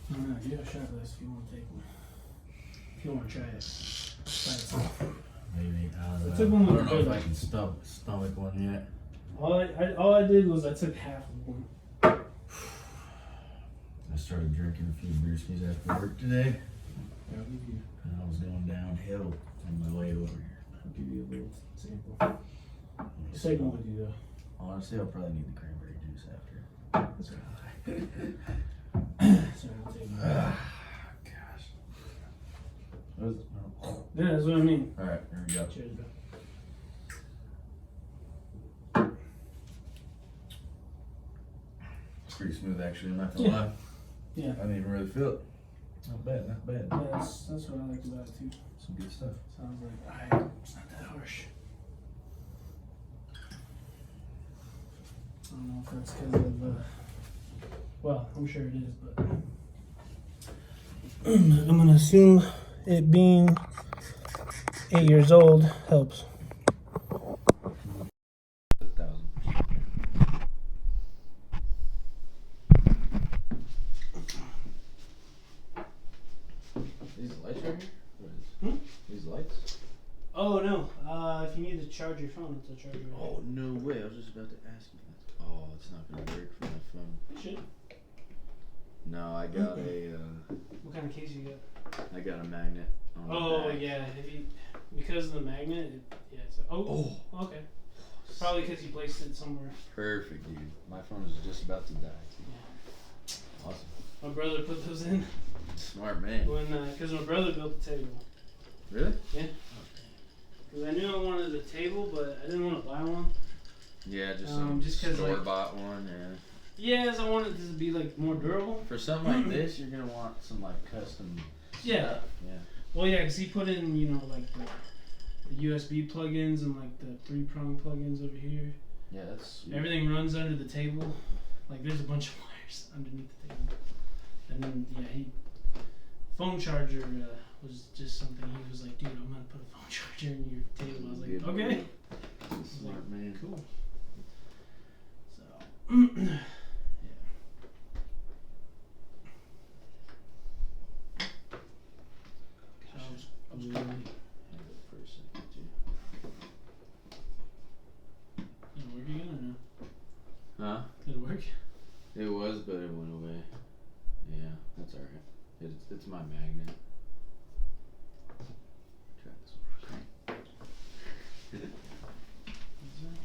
I don't know, get a shot glass if you want to take one. If you want to try it. Try it. Maybe. I took one with I don't know if the I can stomach one yet. All I did was I took half of one. I started drinking a few brewskis after work today. Yeah, I'll give you. And I was going downhill on my way over here. I'll give you a little sample. I'll take one with you though. Honestly, I'll probably need the cranberry juice after. That's right. So I'll take one. Gosh. What is it? No. Yeah, that's what I mean. Alright, here we go. Cheers, bro. It's pretty smooth actually, I'm not gonna lie. Yeah. I didn't even really feel it. Not bad, not bad. Yeah, that's what I like about it too. Some good stuff. Sounds like, alright, it's not that harsh. I don't know if that's because of, well, I'm sure it is, but I'm gonna assume it being 8 years old helps. 1,000%. These lights right here? What is These lights? Oh no, if you need to charge your phone, it's a charger. Oh, no way. I was just about to ask you that. Oh, it's not going to work for my phone. It should. No, I got a, What kind of case you got? I got a magnet on the Oh back. yeah, because of the magnet, it's like, okay. Probably because you placed it somewhere. Perfect, dude. My phone is just about to die. Yeah. Awesome. My brother put those in Smart man. because my brother built the table. Really? Yeah. Because I knew I wanted a table, but I didn't want to buy one. Yeah, just just 'cause, like- store-bought one, yeah. Yes, I wanted this to be like more durable. For something like this, you're gonna want some like custom Yeah. stuff. Yeah. Well, yeah, because he put in, like the USB plugins and like the 3-prong plugins over here. Yeah, that's sweet. Everything runs under the table. Like there's a bunch of wires underneath the table. And then phone charger was just something he was like, dude, I'm gonna put a phone charger in your table. I was like, Good okay. man. Smart man. Cool. So, yeah. I was really. Hang it for a second, too. Did it work again or no? Huh? Did it work? It was, but it went away. Yeah, that's alright. It's my magnet. Try this one.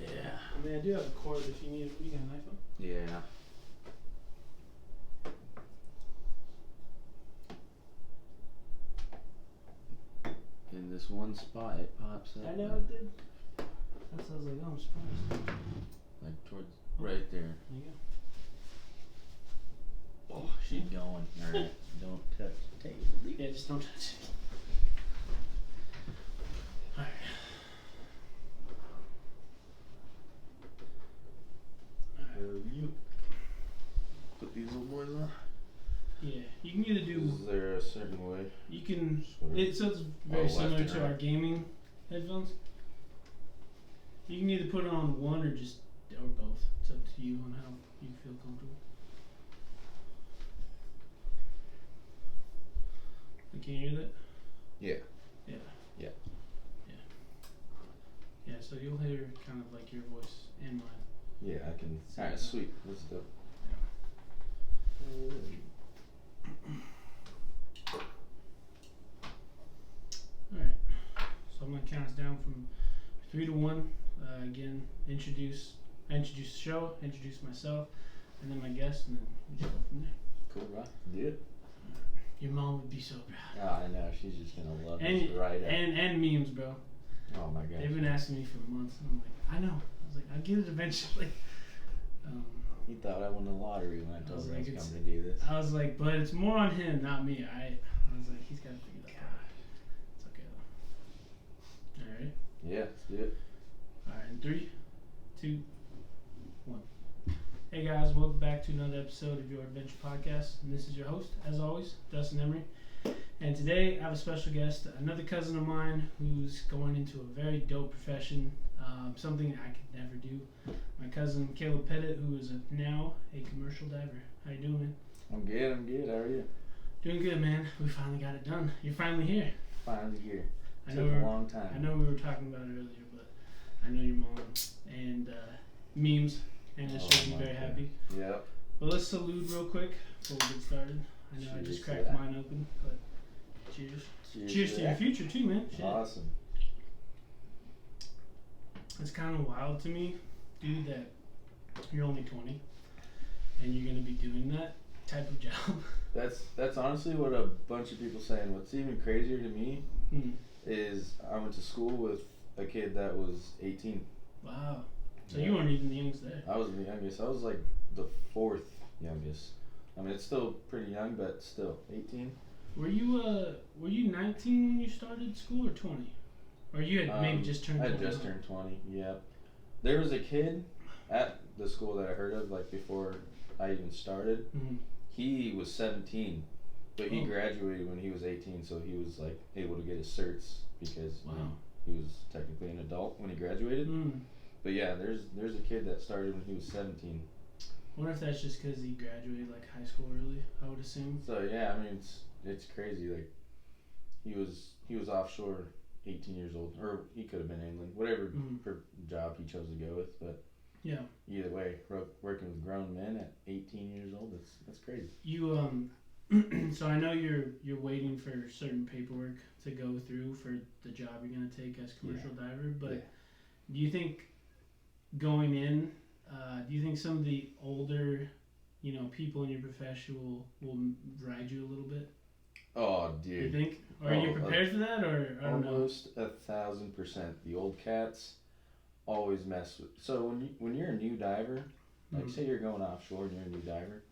Yeah. I mean, I do have a cord if you need it. You got an iPhone? Yeah. In this one spot, it pops up. I know it did. That's what I was like, oh, I'm surprised. Like towards right there. There you go. Oh, she's going. Alright, don't touch the table. Yeah, just don't touch it. Alright. You put these little boys on. Yeah, you can either do. Is there a certain way? You can. Sort of. So it's very left similar and to right. our gaming headphones. You can either put it on one or both. It's up to you on how you feel comfortable. Can you hear that? Yeah. Yeah. Yeah. Yeah. Yeah. So you'll hear kind of like your voice and mine. Yeah, I can. Alright, sweet. Let's go. Alright. So I'm gonna count us down from 3 to 1. Again, introduce the show, introduce myself, and then my guest, and then we just go from there. Cool, right? Yeah. Your mom would be so proud. Oh, I know. She's just gonna love And this right up. and memes, bro. Oh my gosh. They've been asking me for months, and I'm like, I know. I was like, I'll get it eventually. He thought I won the lottery when I told him I was like, coming to do this. I was like, but it's more on him, not me. I was like, he's got to figure that out. It's okay though. All right. Yeah, let's do it. All right. In 3, 2, 1. Hey guys, welcome back to another episode of Your Adventure Podcast, and this is your host, as always, Dustin Emery. And today I have a special guest, another cousin of mine who's going into a very dope profession. Something I could never do. My cousin Caleb Pettit, who is now a commercial diver. How you doing, man? I'm good. How are you? Doing good, man. We finally got it done. You're finally here. Finally here. I Took know a long time. I know we were talking about it earlier, but I know your mom and memes, and it should be very happy. Yep. But let's salute real quick before we get started. I know I just cracked mine open, but cheers. Cheers to your future too, man. Shit. Awesome. It's kind of wild to me, dude, that you're only 20 and you're gonna be doing that type of job. That's honestly what a bunch of people say. And what's even crazier to me is I went to school with a kid that was 18. Wow. So you weren't even the youngest there. I wasn't the youngest. I was like the fourth youngest. I mean, it's still pretty young, but still 18. Were you 19 when you started school or 20? Or you had maybe just turned 20? I had just turned 20, yeah. There was a kid at the school that I heard of, like, before I even started. Mm-hmm. He was 17, but he graduated when he was 18, so he was, like, able to get his certs because he was technically an adult when he graduated. But yeah, there's a kid that started when he was 17. I wonder if that's just because he graduated, like, high school early, I would assume. So, yeah, I mean, it's crazy. Like, he was offshore 18 years old, or he could have been inland, whatever job he chose to go with, but yeah, either way, working with grown men at 18 years old, that's crazy. You so I know you're waiting for certain paperwork to go through for the job you're gonna take as commercial diver, but do you think going in, do you think some of the older, people in your profession will ride you a little bit? Oh, dude. You think? Or are you prepared for that, or I don't know? Almost 1,000%. The old cats always mess with. So when you're a new diver, like say you're going offshore and you're a new diver,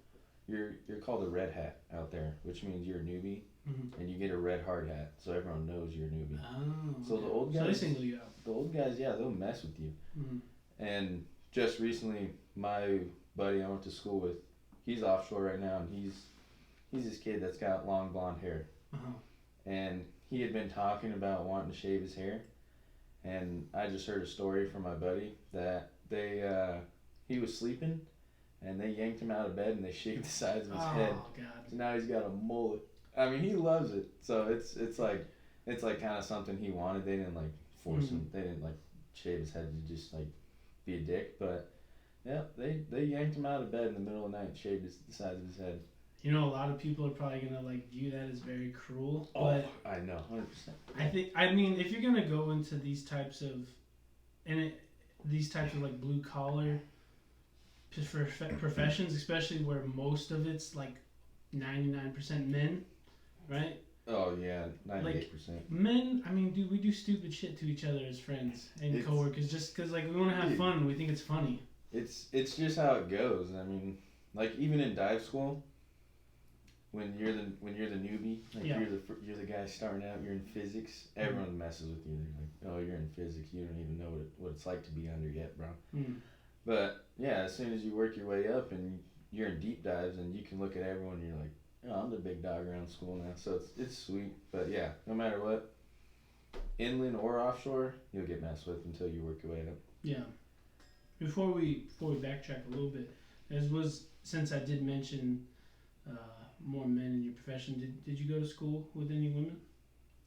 you're called a red hat out there, which means you're a newbie, and you get a red hard hat, so everyone knows you're a newbie. Oh. So the old guys, so they single you out. The old guys, yeah, they'll mess with you. And just recently, my buddy I went to school with, he's offshore right now, and he's this kid that's got long blonde hair. And he had been talking about wanting to shave his hair, and I just heard a story from my buddy that he was sleeping and they yanked him out of bed and they shaved the sides of his head. God. So now he's got a mullet. I mean, he loves it. So it's like kind of something he wanted. They didn't like force him. They didn't like shave his head to just like be a dick, but yeah, they yanked him out of bed in the middle of the night and shaved the sides of his head. A lot of people are probably gonna like view that as very cruel. Oh, I know, 100%. I mean, if you're gonna go into these types of like blue collar professions, especially where most of it's like 99% men, right? Oh yeah, 98%. Like, men, I mean, dude, we do stupid shit to each other as friends and coworkers just because like we want to have fun and we think it's funny. It's just how it goes. I mean, like even in dive school. When you're the newbie, like you're the guy starting out, you're in physics. Everyone messes with you. They're like, "Oh, you're in physics. You don't even know what it's like to be under yet, bro." But yeah, as soon as you work your way up and you're in deep dives, and you can look at everyone, and you're like, "Oh, I'm the big dog around school now." So it's sweet. But yeah, no matter what, inland or offshore, you'll get messed with until you work your way up. Yeah. Before we backtrack a little bit, since I did mention. More men in your profession. Did you go to school with any women?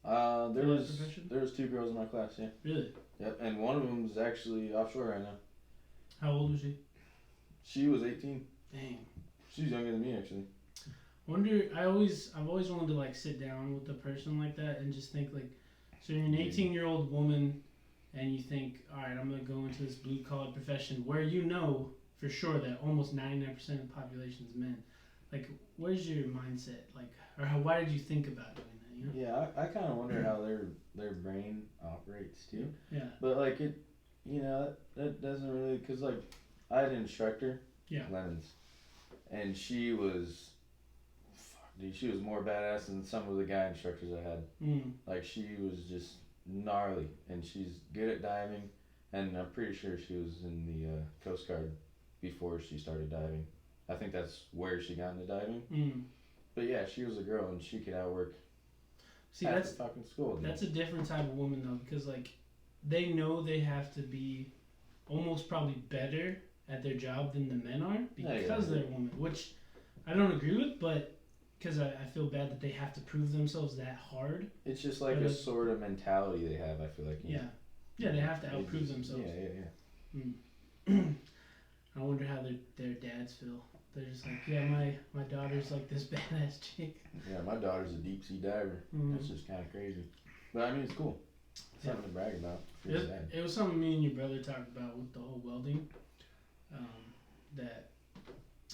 There was 2 girls in my class. Yeah. Really? Yep, and one of them is actually offshore right now. How old was she? She was 18. Dang. She's younger than me actually. I've always wanted to like sit down with a person like that and just think like, so you're an 18-year-old woman, and you think, all right, I'm gonna go into this blue collar profession where for sure that almost 99% of the population is men. Like, where's your mindset? Like, or why did you think about doing that? Yeah, I kind of wonder how their brain operates too. Yeah. But like that doesn't really, cause like I had an instructor, Lemons, and she was more badass than some of the guy instructors I had. Like she was just gnarly, and she's good at diving, and I'm pretty sure she was in the Coast Guard before she started diving. I think that's where she got into diving. But yeah, she was a girl and she could outwork. See, that's fucking school. That's a different type of woman though, because like they know they have to be almost probably better at their job than the men are because they're women, which I don't agree with, but because I feel bad that they have to prove themselves that hard. It's just like a sort of mentality they have, I feel like. Yeah, they have to outprove themselves. Yeah. I wonder how their dads feel. They're just like, yeah, my daughter's like this badass chick. Yeah, my daughter's a deep sea diver. That's just kind of crazy. But I mean, it's cool. Something to brag about. It was something me and your brother talked about with the whole welding. That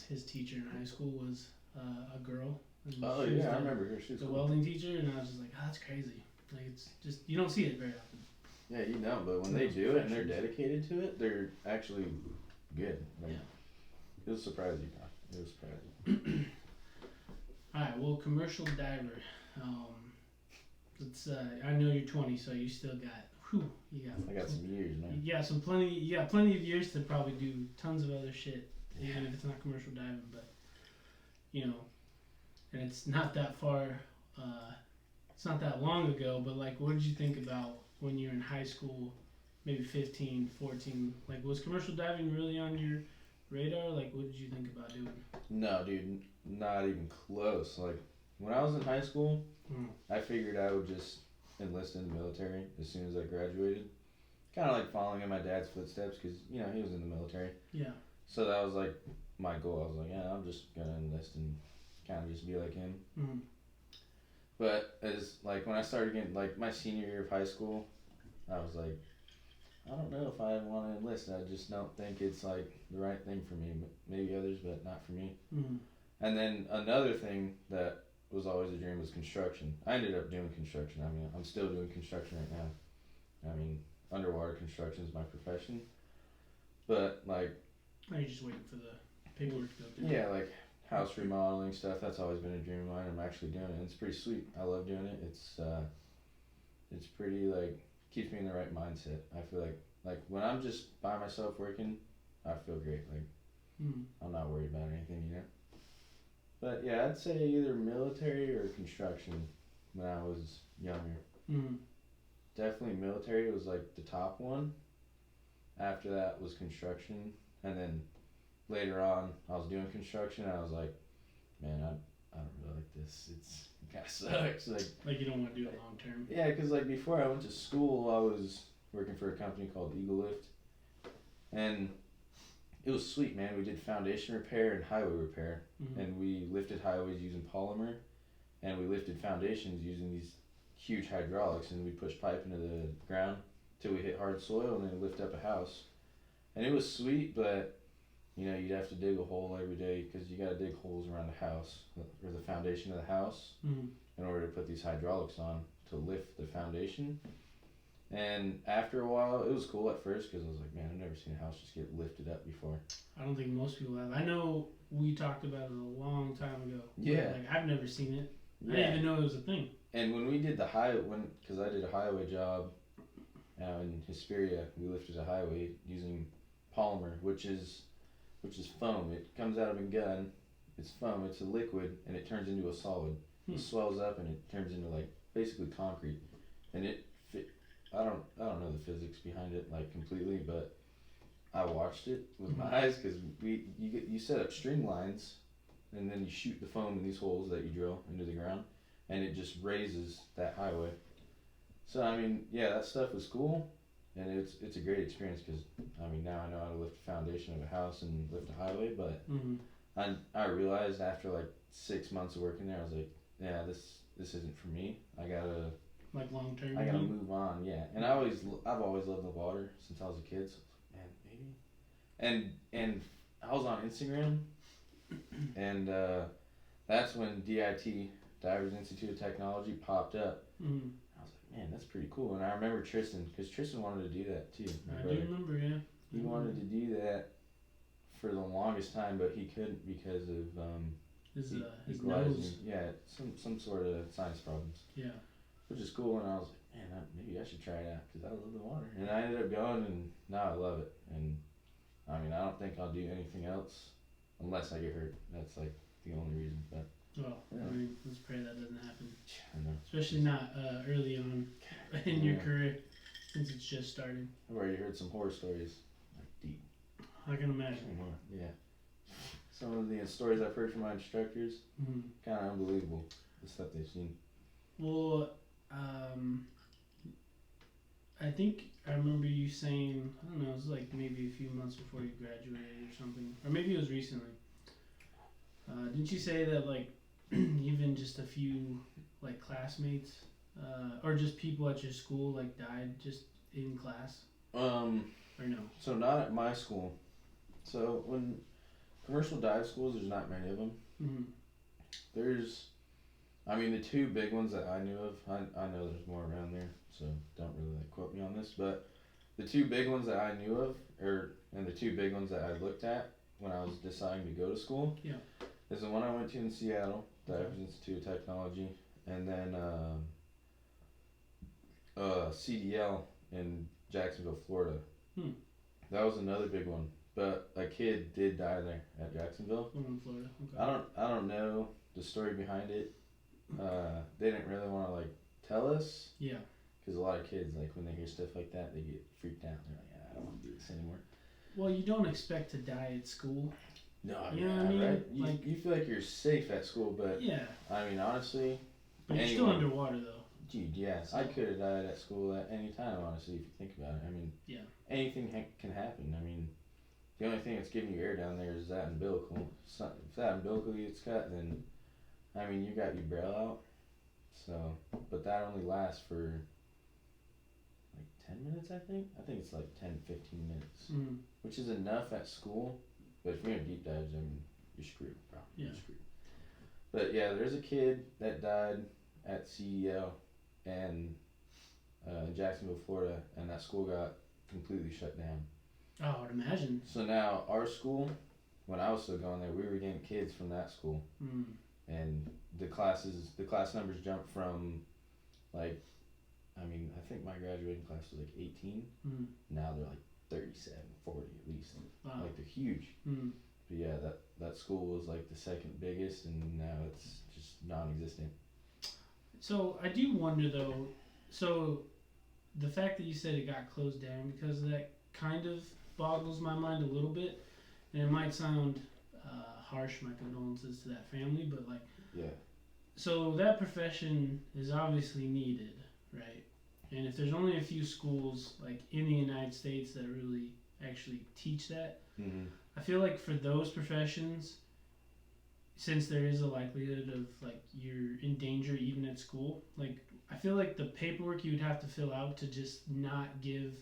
his teacher in high school was a girl. Oh yeah, I remember her. She was the cool. welding teacher, and I was just like, oh, that's crazy. Like it's just you don't see it very often. Yeah, you don't. But when they do it and they're dedicated to it, they're actually good. Like, it was surprising. It was surprising. All right. Well, commercial diver. It's I know you're 20, so you still got. I got some years, man. You got plenty of years to probably do tons of other shit, even if it's not commercial diving. But and it's not that far. It's not that long ago. But like, what did you think about when you were in high school, maybe 15, 14? Like, was commercial diving really on your radar? Like, what did you think about doing? No, dude, not even close. Like, when I was in high school, I figured I would just enlist in the military as soon as I graduated. Kind of like following in my dad's footsteps because, he was in the military. Yeah. So that was like my goal. I was like, yeah, I'm just going to enlist and kind of just be like him. Mm-hmm. But as, like, when I started getting, like, my senior year of high school, I was like, I don't know if I want to enlist. I just don't think it's, like, the right thing for me. Maybe others, but not for me. Mm-hmm. And then another thing that was always a dream was construction. I ended up doing construction. I mean, I'm still doing construction right now. I mean, underwater construction is my profession. But, like... Are you just waiting for the paperwork to go through? Yeah, like house remodeling stuff. That's always been a dream of mine. I'm actually doing it. And it's pretty sweet. I love doing it. It's pretty, like, keeps me in the right mindset. I feel like when I'm just by myself working, I feel great. Like, I'm not worried about anything, But yeah, I'd say either military or construction when I was younger. Definitely military was like the top one. After that was construction. And then later on, I was doing construction and I was like, man, I don't really like this. It kind of sucks. Like you don't want to do it long term? Yeah, because like before I went to school, I was working for a company called Eagle Lift. And it was sweet, man. We did foundation repair and highway repair. And we lifted highways using polymer. And we lifted foundations using these huge hydraulics. And we pushed pipe into the ground till we hit hard soil and then lift up a house. And it was sweet, but, you'd have to dig a hole every day because you got to dig holes around the house or the foundation of the house in order to put these hydraulics on to lift the foundation. And after a while, it was cool at first because I was like, man, I've never seen a house just get lifted up before. I don't think most people have. I know we talked about it a long time ago. Yeah. Like, I've never seen it. Yeah. I didn't even know it was a thing. And when we did because I did a highway job in Hesperia, we lifted a highway using polymer, which is foam. It comes out of a gun. It's foam. It's a liquid, and it turns into a solid. It swells up, and it turns into like basically concrete. And I don't know the physics behind it like completely, but I watched it with my eyes because you set up string lines, and then you shoot the foam in these holes that you drill into the ground, and it just raises that highway. So I mean, yeah, that stuff was cool. And it's a great experience because, I mean, now I know how to lift the foundation of a house and lift a highway, but I realized after like 6 months of working there, I was like, yeah, this isn't for me. I gotta... Like long term? I gotta move on, yeah. And I've always loved the water since I was a kid, so I was like, man, maybe. And I was on Instagram, and that's when DIT, Divers Institute of Technology, popped up. Man, that's pretty cool. And I remember Tristan, because Tristan wanted to do that too. I do remember, yeah. He wanted to do that for the longest time, but he couldn't because of his nose. Yeah, some sort of sinus problems. Yeah. Which is cool, and I was like, man, maybe I should try it out because I love the water. And I ended up going, and now I love it. And I mean, I don't think I'll do anything else unless I get hurt. That's like the only reason. But well, yeah. I mean, let's pray that doesn't happen. I know. Especially not early on in your career. since it's just started. I've already heard some horror stories, like deep. I can imagine. Yeah. Some of the stories I've heard from my instructors, kind of unbelievable. The stuff they've seen. Well, I think I remember you saying, I don't know, it was like maybe a few months before you graduated or something, or maybe it was recently. Didn't you say that like even just a few like classmates or just people at your school like died just in class? Or no? So not at my school. So when commercial dive schools, there's not many of them. There's, I mean, the two big ones that I knew of. I know there's more around there, so don't really like quote me on this. But the two big ones that I knew of, and the two big ones that I looked at when I was deciding to go to school. Yeah. Is the one I went to in Seattle, Divers Institute of Technology, and then CDL in Jacksonville, Florida. That was another big one, but a kid did die there at Jacksonville. In Florida. Okay. I don't know the story behind it. They didn't really want to like tell us. Yeah. Because a lot of kids, like when they hear stuff like that, they get freaked out. They're like, I don't want to do this anymore. Well, you don't expect to die at school. No, you know what I mean? Right? You feel like you're safe at school, but yeah. I mean, honestly. But you're still underwater though. Dude, yeah. I could have died at school at any time, honestly, if you think about it. I mean, yeah. Anything can happen. I mean, the only thing that's giving you air down there is that umbilical. If that umbilical gets cut, then, I mean, you got your braille out. So, but that only lasts for like 10 minutes, I think. I think it's like 10, 15 minutes, which is enough at school. But if you're in deep dives, I mean, you're screwed, bro. Yeah. You're screwed. But yeah, there's a kid that died at CDL and Jacksonville, Florida, and that school got completely shut down. Oh, I'd imagine. So now our school, when I was still going there, we were getting kids from that school, and the class numbers jumped from, like, I mean, I think my graduating class was like 18. Now they're like 37, 40 at least. Wow. Like they're huge. But yeah, that school was like the second biggest, and now it's just non-existent. So I do wonder though. So the fact that you said it got closed down because of that kind of boggles my mind a little bit, and it might sound harsh. My condolences to that family, but like. Yeah. So that profession is obviously needed, right? And if there's only a few schools like in the United States that really actually teach that, I feel like for those professions, since there is a likelihood of like you're in danger even at school, like I feel like the paperwork you would have to fill out to just not give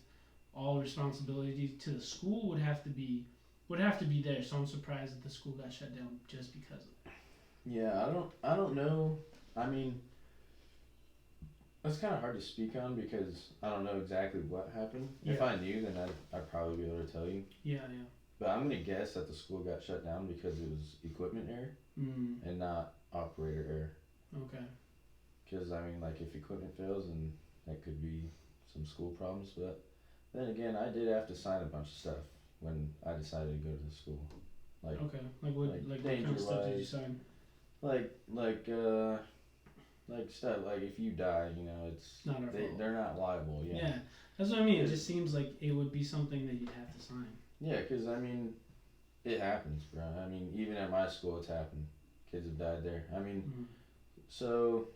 all responsibility to the school would have to be there. So I'm surprised that the school got shut down just because of it. Yeah, I don't know. I mean, that's kind of hard to speak on because I don't know exactly what happened. Yeah. If I knew, then I'd probably be able to tell you. Yeah. But I'm gonna guess that the school got shut down because it was equipment error and not operator error. Okay. Because I mean, like if equipment fails, then that could be some school problems. But then again, I did have to sign a bunch of stuff when I decided to go to the school. Like okay, like what kind of stuff did you sign? Like stuff like if you die, you know, it's not our fault. They're not liable. Yeah, that's what I mean. It just seems like it would be something that you'd have to sign. Yeah, because I mean, it happens, bro. I mean, even at my school, it's happened. Kids have died there. I mean, so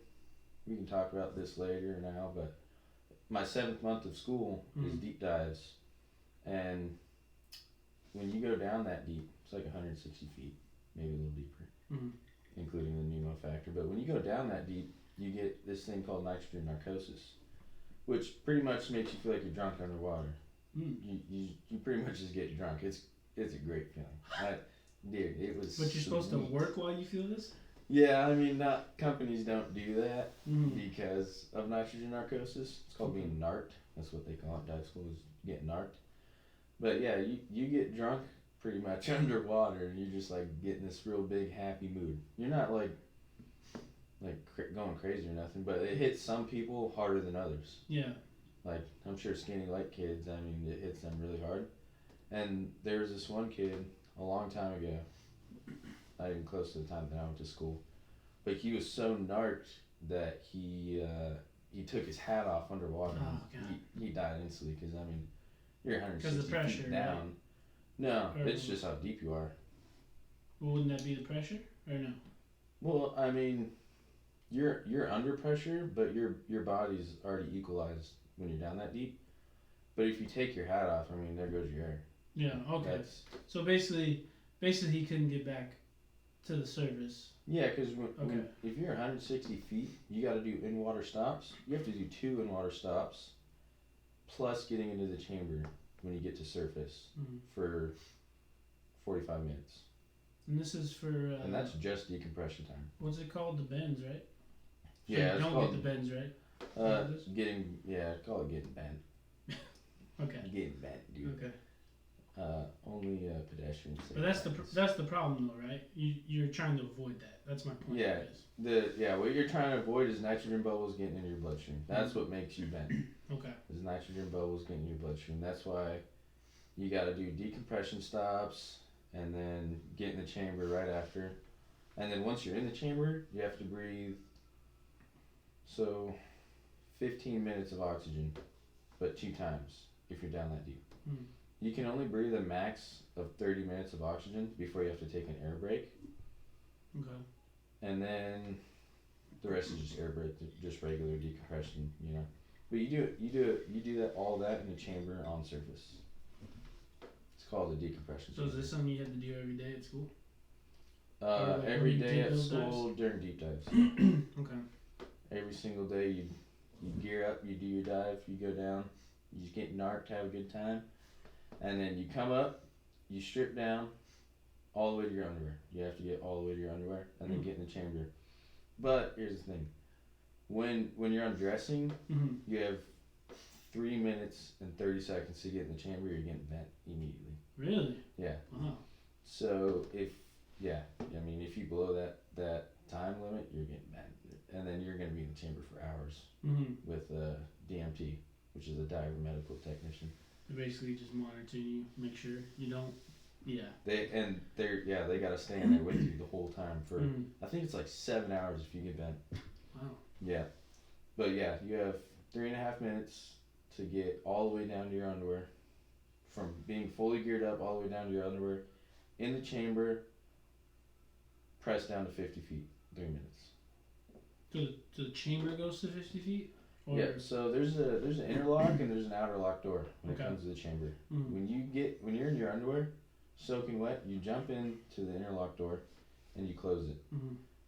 we can talk about this later now, but my 7th month of school is deep dives, and when you go down that deep, it's like 160 feet, maybe a little deeper, including the pneumo factor. But when you go down that deep, you get this thing called nitrogen narcosis, which pretty much makes you feel like you're drunk underwater. You pretty much just get drunk. It's a great feeling. Dude, it was. But you're supposed to work while you feel this? Yeah, I mean, companies don't do that because of nitrogen narcosis. It's called being narked. That's what they call it. Dive school is getting narked. But yeah, you get drunk pretty much underwater, and you're just like getting this real big happy mood. You're not like going crazy or nothing, but it hits some people harder than others. Yeah. Like, I'm sure skinny light kids, I mean, it hits them really hard. And there was this one kid a long time ago, not even close to the time that I went to school, but he was so narked that he he took his hat off underwater. Oh, God. He died instantly because I mean, you're 160 'Cause the pressure, feet down. right? No, Or- it's just how deep you are. Well, wouldn't that be the pressure or no? Well, I mean, you're under pressure, but your body's already equalized when you're down that deep. But if you take your hat off, I mean, there goes your air. Yeah. Okay. That's, So basically, he couldn't get back to the surface. yeah, because Okay. if you're 160 feet, you got to do in-water stops. You have to do 2 in-water stops, plus getting into the chamber when you get to surface for 45 minutes. And this is for. And that's just decompression time. What's it called? The bends, right? So Yeah, you it's don't called, get the bends, right? call it getting bent. Okay. Getting bent, dude. Okay. Only pedestrians. say But that's that. that's the problem, though, right? You're trying to avoid that. That's my point. Yeah. What you're trying to avoid is nitrogen bubbles getting into your bloodstream. That's what makes you bent. Okay. Is nitrogen bubbles getting in your bloodstream. That's why you got to do decompression stops and then get in the chamber right after. And then once you're in the chamber, you have to breathe. So 15 minutes of oxygen, but 2 times if you're down that deep. You can only breathe a max of 30 minutes of oxygen before you have to take an air break. Okay. And then the rest is just air break, just regular decompression, you know. But you do all that in the chamber on surface. It's called a decompression. So is this something you had to do every day at school? Every when you day did at those school dives? during deep dives. Okay. Every single day you gear up, you do your dive, you go down, you just get narked, have a good time, and then you come up, you strip down, all the way to your underwear. You have to get all the way to your underwear, and then get in the chamber. But here's the thing: when you're undressing, you have 3 minutes and 30 seconds to get in the chamber. You're getting bent immediately. Really? Yeah. Wow. So if you blow that time limit, you're getting bent, and then you're gonna be in the chamber for hours with DMT, which is a diver medical technician. They basically just monitor you, make sure you don't. Yeah. They gotta stay in there with you the whole time for I think it's like 7 hours if you get bent. Wow. Yeah, but yeah, you have 3.5 minutes to get all the way down to your underwear, from being fully geared up all the way down to your underwear, in the chamber. Press down to 50 feet, 3 minutes. So the chamber goes to 50 feet? Or? Yeah, so there's an inner lock and there's an outer lock door when Okay. it comes to the chamber. Mm. When you're in your underwear, soaking wet, you jump into the inner lock door, and you close it,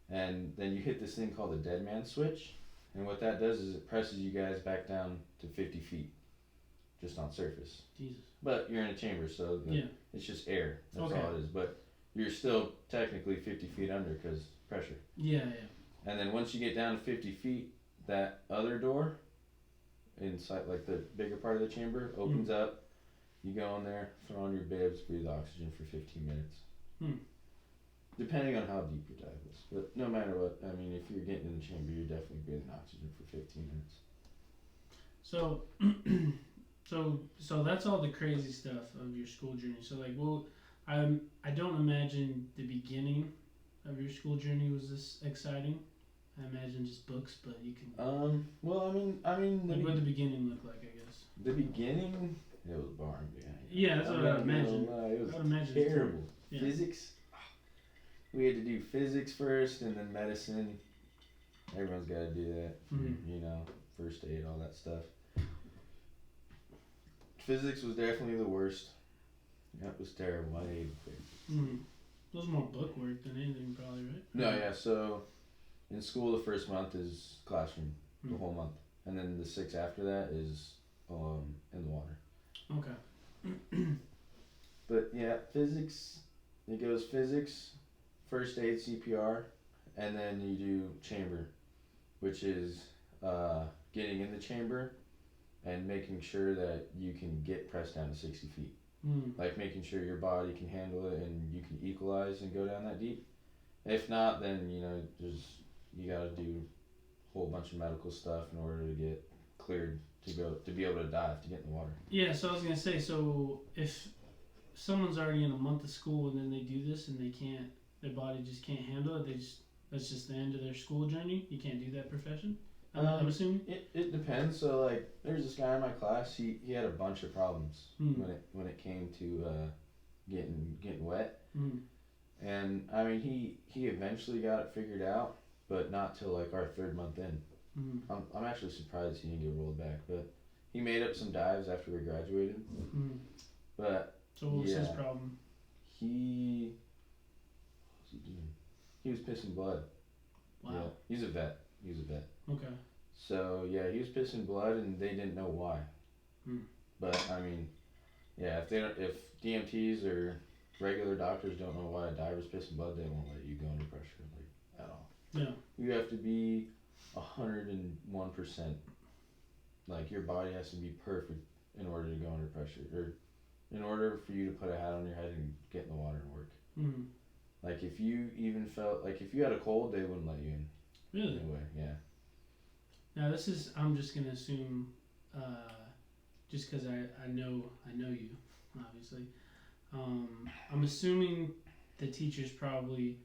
and then you hit this thing called the dead man switch, and what that does is it presses you guys back down to 50 feet, just on surface. Jesus. But you're in a chamber, so it's just air. That's all it is. But you're still technically 50 feet under because pressure. Yeah. And then once you get down to 50 feet, that other door inside, like the bigger part of the chamber, opens up. You go in there, throw on your bibs, breathe oxygen for 15 minutes. Depending on how deep your dive is. But no matter what, I mean, if you're getting in the chamber, you're definitely breathing oxygen for 15 minutes. So, so that's all the crazy stuff of your school journey. So like, well, I don't imagine the beginning of your school journey was this exciting. I imagine just books, but you can. Well, I mean, what did the beginning look like? I guess. The beginning, it was boring. Yeah, that's what I would imagine. It was terrible. Yeah. Physics. We had to do physics first, and then medicine. Everyone's got to do that. You know, first aid, all that stuff. Physics was definitely the worst. That was terrible. I hated physics. It was more book work than anything, probably, right? No, yeah. So, in school, the first month is classroom, the whole month, and then the 6 after that is in the water. Okay. But yeah, physics. It goes physics, first aid, CPR, and then you do chamber, which is getting in the chamber and making sure that you can get pressed down to 60 feet. Like making sure your body can handle it and you can equalize and go down that deep. If not, then you gotta do a whole bunch of medical stuff in order to get cleared to be able to dive, to get in the water. Yeah, so I was gonna say, so if someone's already in a month of school and then they do this and their body just can't handle it, that's just the end of their school journey. You can't do that profession. I'm assuming. It depends. So like, there's this guy in my class. He had a bunch of problems when it came to getting wet. And I mean, he eventually got it figured out, but not till like our 3rd month in. I'm actually surprised he didn't get rolled back, but he made up some dives after we graduated. But so what was his problem? What was he doing? He was pissing blood. Wow. Yeah, he's a vet. Okay. So yeah, he was pissing blood, and they didn't know why. But I mean, yeah, if DMTs or regular doctors don't know why a diver's pissing blood, they won't let you go under pressure like at all. Yeah. You have to be 101%. Like your body has to be perfect in order to go under pressure, or in order for you to put a hat on your head and get in the water and work. Like if you even felt like if you had a cold, they wouldn't let you in. Really? Anyway, yeah. Now this is, I'm just gonna assume, just because I know you, obviously. I'm assuming the teachers probably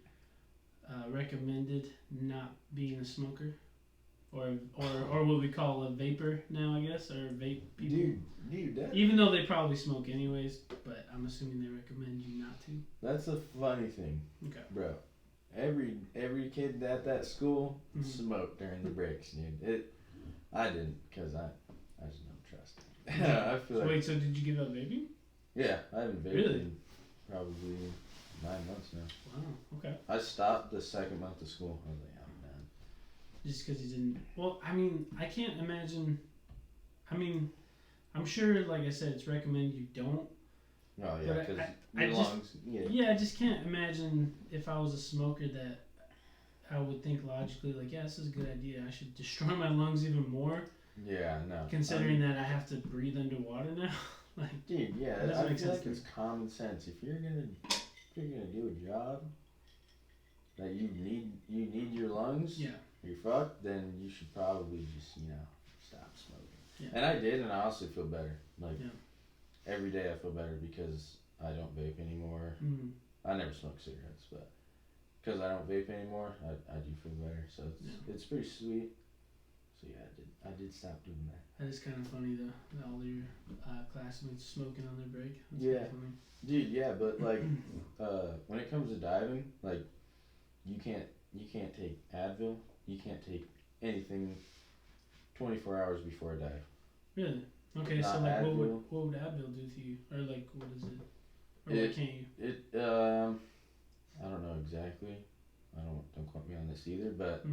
recommended not being a smoker, or what we call a vapor now, I guess, or vape people. Dude, even though they probably smoke anyways, but I'm assuming they recommend you not to. That's a funny thing. Okay. Bro, every kid at that school smoked during the breaks, dude. I didn't, because I just don't trust it. I feel like. Wait, so did you give up vaping? Yeah, I haven't vaped in probably 9 months now. Wow, okay. I stopped the 2nd month of school. I was like, I'm done. Just because you didn't. Well, I mean, I can't imagine. I mean, I'm sure, like I said, it's recommended you don't. Oh yeah, because your lungs. Yeah, I just can't imagine if I was a smoker that I would think logically, like, yeah, this is a good idea. I should destroy my lungs even more. Yeah, no. Considering that I have to breathe underwater now. Like, dude, yeah, I feel like it's common sense. If you're gonna do a job that you need your lungs, you're fucked, then you should probably just stop smoking. Yeah. And I did, and I also feel better. Like every day I feel better because I don't vape anymore. I never smoked cigarettes, but because I don't vape anymore, I do feel better. So it's pretty sweet. So yeah, I did stop doing that. That is kind of funny though. All your classmates smoking on their break. That's kind of funny. Dude, yeah, but like when it comes to diving, like you can't take Advil, you can't take anything 24 hours before a dive. Really? Okay, so like what would Advil do to you, or like what is it, or what can't you? I don't know exactly. Don't quote me on this either, but.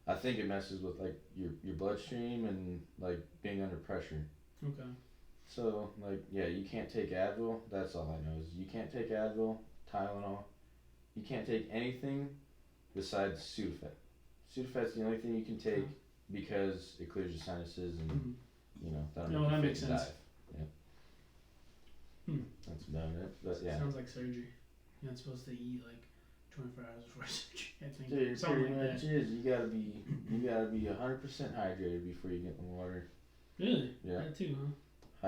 I think it messes with like your bloodstream and like being under pressure. Okay. So like you can't take Advil. That's all I know is you can't take Advil, Tylenol. You can't take anything besides Sudafed. Sudafed's the only thing you can take because it clears your sinuses and that'll make you fit to dive. Yeah. That's about it. But yeah. Sounds like surgery. You're not supposed to eat like 24 hours before surgery, I think. Dude, something pretty like much that. is. You gotta be 100% hydrated before you get in the water. Really? Yeah. That too, huh?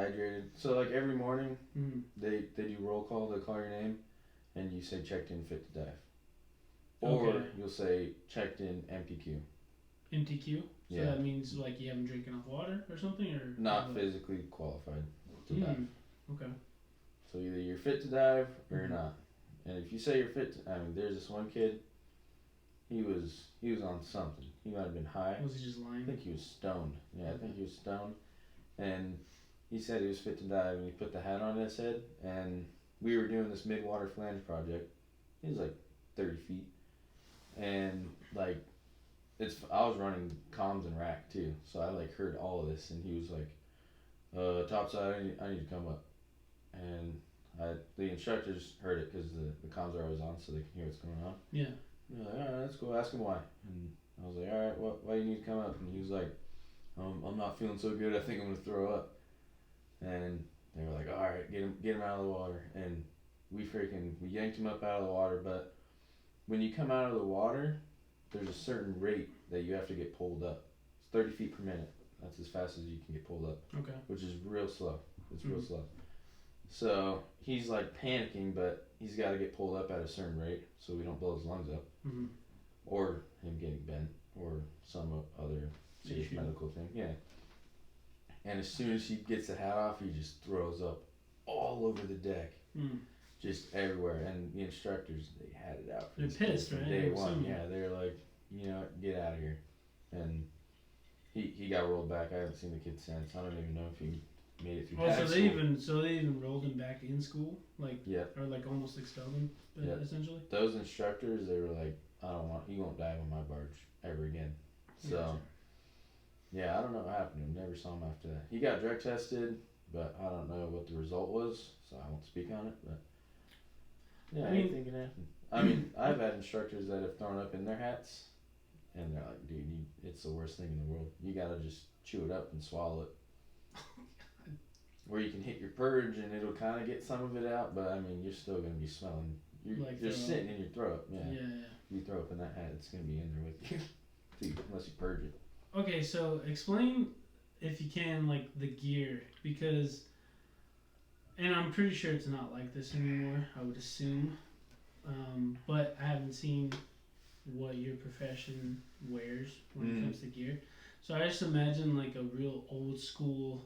Hydrated. So like every morning, they do roll call. They call your name, and you say checked in, fit to dive. Or you'll say checked in, MTQ. MTQ? So that means like you haven't drank enough water or something, or not physically qualified to dive. Okay. So either you're fit to dive or you're not. And if you say you're fit to, there's this one kid, he was on something. He might have been high. Was he just lying? I think he was stoned. Yeah, I think he was stoned. And he said he was fit to dive, and he put the hat on his head, and we were doing this mid-water flange project. He was like 30 feet. And like, I was running comms and rack too, so I like heard all of this, and he was like, topside, I need to come up. And the instructors heard it because the comms are always on, so they can hear what's going on. Yeah. They're like, all right, let's go ask him why. And I was like, all right, why do you need to come up? And he was like, I'm not feeling so good. I think I'm gonna throw up. And they were like, all right, get him out of the water. And we yanked him up out of the water. But when you come out of the water, there's a certain rate that you have to get pulled up. It's 30 feet per minute. That's as fast as you can get pulled up. Okay. Which is real slow. It's real slow. So he's like panicking, but he's got to get pulled up at a certain rate so we don't blow his lungs up, or him getting bent, or some other serious medical thing. Yeah. And as soon as he gets the hat off, he just throws up all over the deck, just everywhere. And the instructors, they had it out. They're pissed, right? From day one. Yeah, they're like, get out of here. And he got rolled back. I haven't seen the kid since. I don't even know if he made it through. Oh, so they even rolled him back in school, or like almost expelled him, essentially. Those instructors, they were like, he won't dive on my barge ever again. So. Gotcha. Yeah, I don't know what happened to him. Never saw him after that. He got drug tested, but I don't know what the result was, so I won't speak on it. But yeah, anything can happen. I mean, I've had instructors that have thrown up in their hats, and they're like, "Dude, it's the worst thing in the world. You gotta just chew it up and swallow it." Where you can hit your purge and it'll kind of get some of it out, but I mean, you're still gonna be smelling. You're like just sitting in your throat. Yeah. You throw up in that hat, it's gonna be in there with you, unless you purge it. Okay, so explain, if you can, like, the gear, because, and I'm pretty sure it's not like this anymore, I would assume, but I haven't seen what your profession wears when it comes to gear. So I just imagine, like, a real old school,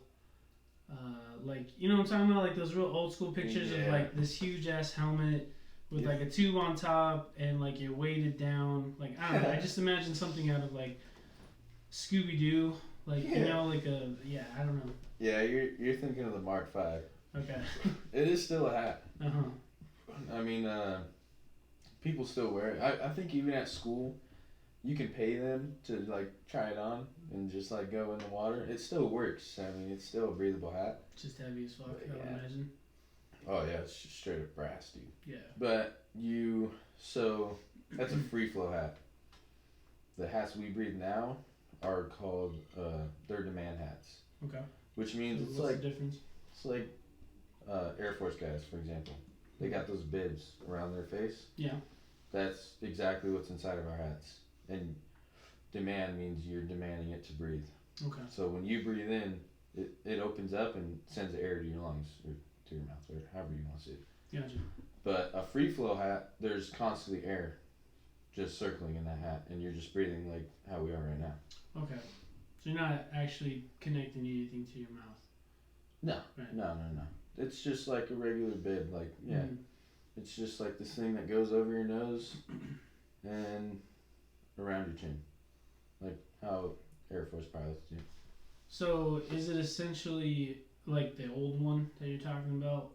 like, you know what I'm talking about? Like, those real old school pictures of, like, this huge-ass helmet with, like, a tube on top and, like, you're weighted down. Like, I don't know, I just imagine something out of, like, Scooby-Doo, like, I don't know. Yeah, you're thinking of the Mark V. Okay. It is still a hat. Uh-huh. I mean, people still wear it. I think even at school, you can pay them to, like, try it on and just, like, go in the water. It still works. I mean, it's still a breathable hat. Just heavy as fuck, I would imagine. Oh, yeah, it's just straight up brass, dude. Yeah. But that's a free flow hat. The hats we breathe now are called they're demand hats. Okay. Which means so what's the difference? It's like Air Force guys, for example. They got those bibs around their face. Yeah. That's exactly what's inside of our hats. And demand means you're demanding it to breathe. Okay. So when you breathe in, it opens up and sends air to your lungs or to your mouth or however you want to say it. Gotcha. But a free flow hat, there's constantly air just circling in that hat, and you're just breathing like how we are right now. Okay. So you're not actually connecting anything to your mouth? No. Right. No. It's just like a regular bib. Like, it's just like this thing that goes over your nose and around your chin. Like how Air Force pilots do. So is it essentially like the old one that you're talking about?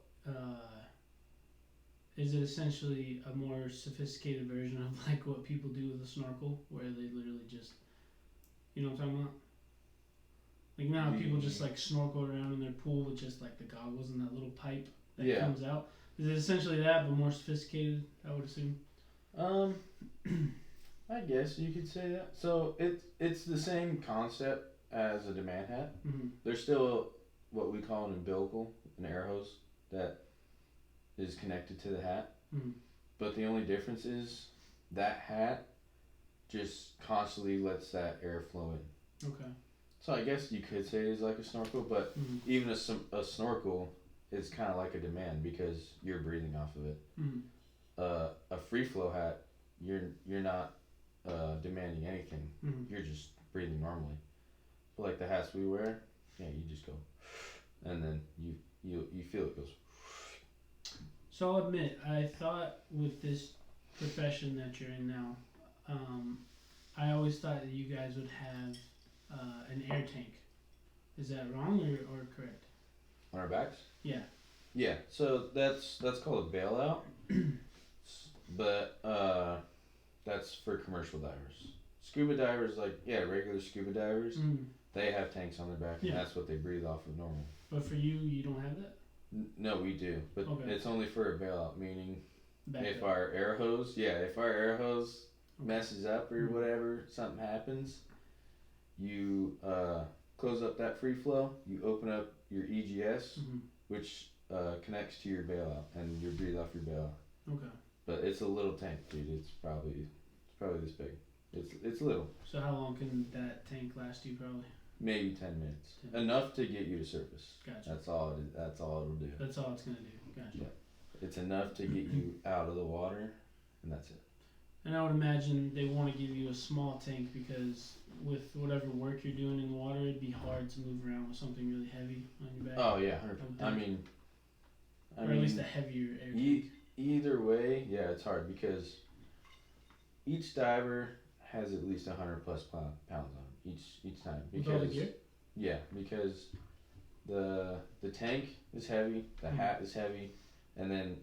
Is it essentially a more sophisticated version of like what people do with a snorkel, where they literally just, you know what I'm talking about? Like now people just like snorkel around in their pool with just like the goggles and that little pipe that comes out. Is it essentially that, but more sophisticated, I would assume? I guess you could say that. So it's the same concept as a demand hat. Mm-hmm. There's still what we call an umbilical, an air hose that is connected to the hat. Mm-hmm. But the only difference is that hat just constantly lets that air flow in. Okay. So I guess you could say it's like a snorkel, but even a snorkel is kind of like a demand because you're breathing off of it. Mm-hmm. A free flow hat, you're not demanding anything. Mm-hmm. You're just breathing normally. But like the hats we wear, you just go, and then you feel it goes. So I'll admit, I thought with this profession that you're in now, I always thought that you guys would have an air tank. Is that wrong or correct? On our backs? Yeah. Yeah. So that's called a bailout, but that's for commercial divers. Scuba divers, regular scuba divers, they have tanks on their back, and that's what they breathe off of normally. But for you don't have that? No, we do, but it's only for a bailout, meaning if up. our air hose messes up or whatever, something happens, you close up that free flow, you open up your EGS, which connects to your bailout, and you breathe off your bailout. Okay. But it's a little tank, dude. It's probably this big. It's little. So how long can that tank last you? Probably. Maybe 10 minutes. Enough to get you to surface. Gotcha. That's all it'll do. That's all it's gonna do. Gotcha. Yeah. It's enough to get you out of the water, and that's it. And I would imagine they want to give you a small tank because with whatever work you're doing in the water, it'd be hard to move around with something really heavy on your back. Oh yeah, 100%. Or at least a heavier air tank. Either way, yeah, it's hard because each diver has at least 100+ pounds on him each time. Because, with all the gear? Yeah, because the tank is heavy, the hat is heavy, and then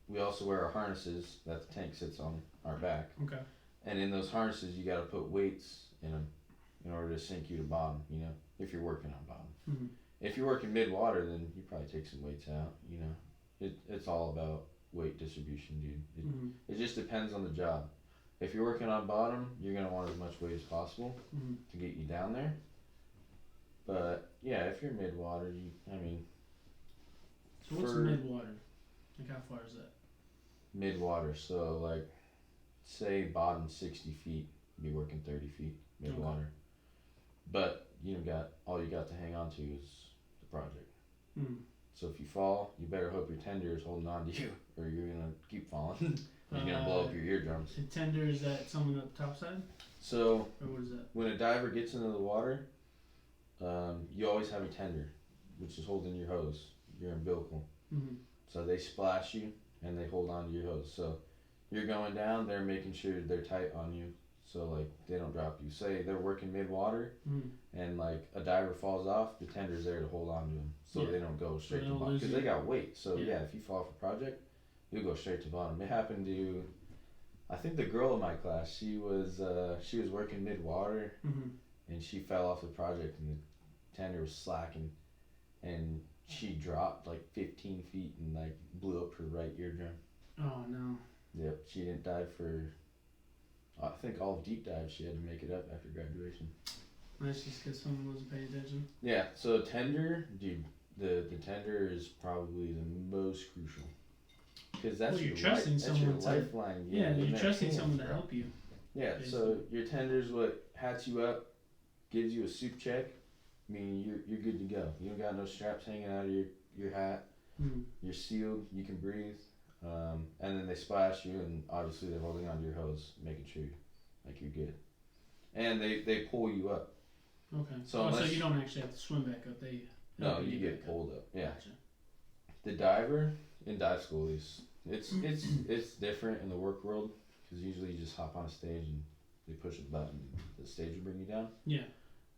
we also wear our harnesses that the tank sits on our back. Okay. And in those harnesses, you got to put weights in them in order to sink you to bottom. You know, if you're working on bottom. Mm-hmm. If you're working mid-water, then you probably take some weights out. You know, it's all about weight distribution, dude. It just depends on the job. If you're working on bottom, you're gonna want as much weight as possible to get you down there. But yeah, if you're mid-water, So what's mid-water? Like how far is that? Mid-water, so like, say bottom 60 feet, be working 30 feet mid-water. Okay. But all you got to hang on to is the project. So if you fall, you better hope your tender is holding on to you, or you're gonna keep falling. You're gonna blow up your eardrums. The tender, is that someone up top side? So or what is that? When a diver gets into the water, you always have a tender, which is holding your hose, your umbilical. So they splash you and they hold on to your hose. So you're going down, they're making sure they're tight on you, so like they don't drop you. Say they're working mid-water and like a diver falls off, the tender's there to hold on to them, so they don't go straight to the bottom, because they got weight. So yeah, if you fall off a project, you'll go straight to the bottom. It happened to, I think, the girl in my class. She was working mid-water and she fell off the project and the tender was slacking and she dropped like 15 feet and like blew up her right eardrum. Oh no. Yep, she didn't dive for, I think, all of deep dive. She had to make it up after graduation. That's just because someone wasn't paying attention. Yeah, so tender, dude, the tender is probably the most crucial. Because that's you're trusting someone that's your lifeline. Yeah, you're trusting someone to help you. Yeah, basically. So your tender's what hats you up, gives you a soup check. I mean, you're good to go. You don't got no straps hanging out of your hat. You're sealed. You can breathe. And then they splash you, and obviously they're holding onto your hose, making sure like you're good. And they pull you up. Okay. So you don't actually have to swim back up. No, you get pulled up. Yeah. Gotcha. The diver in dive school it's different in the work world, because usually you just hop on a stage and they push a button, the stage will bring you down. Yeah.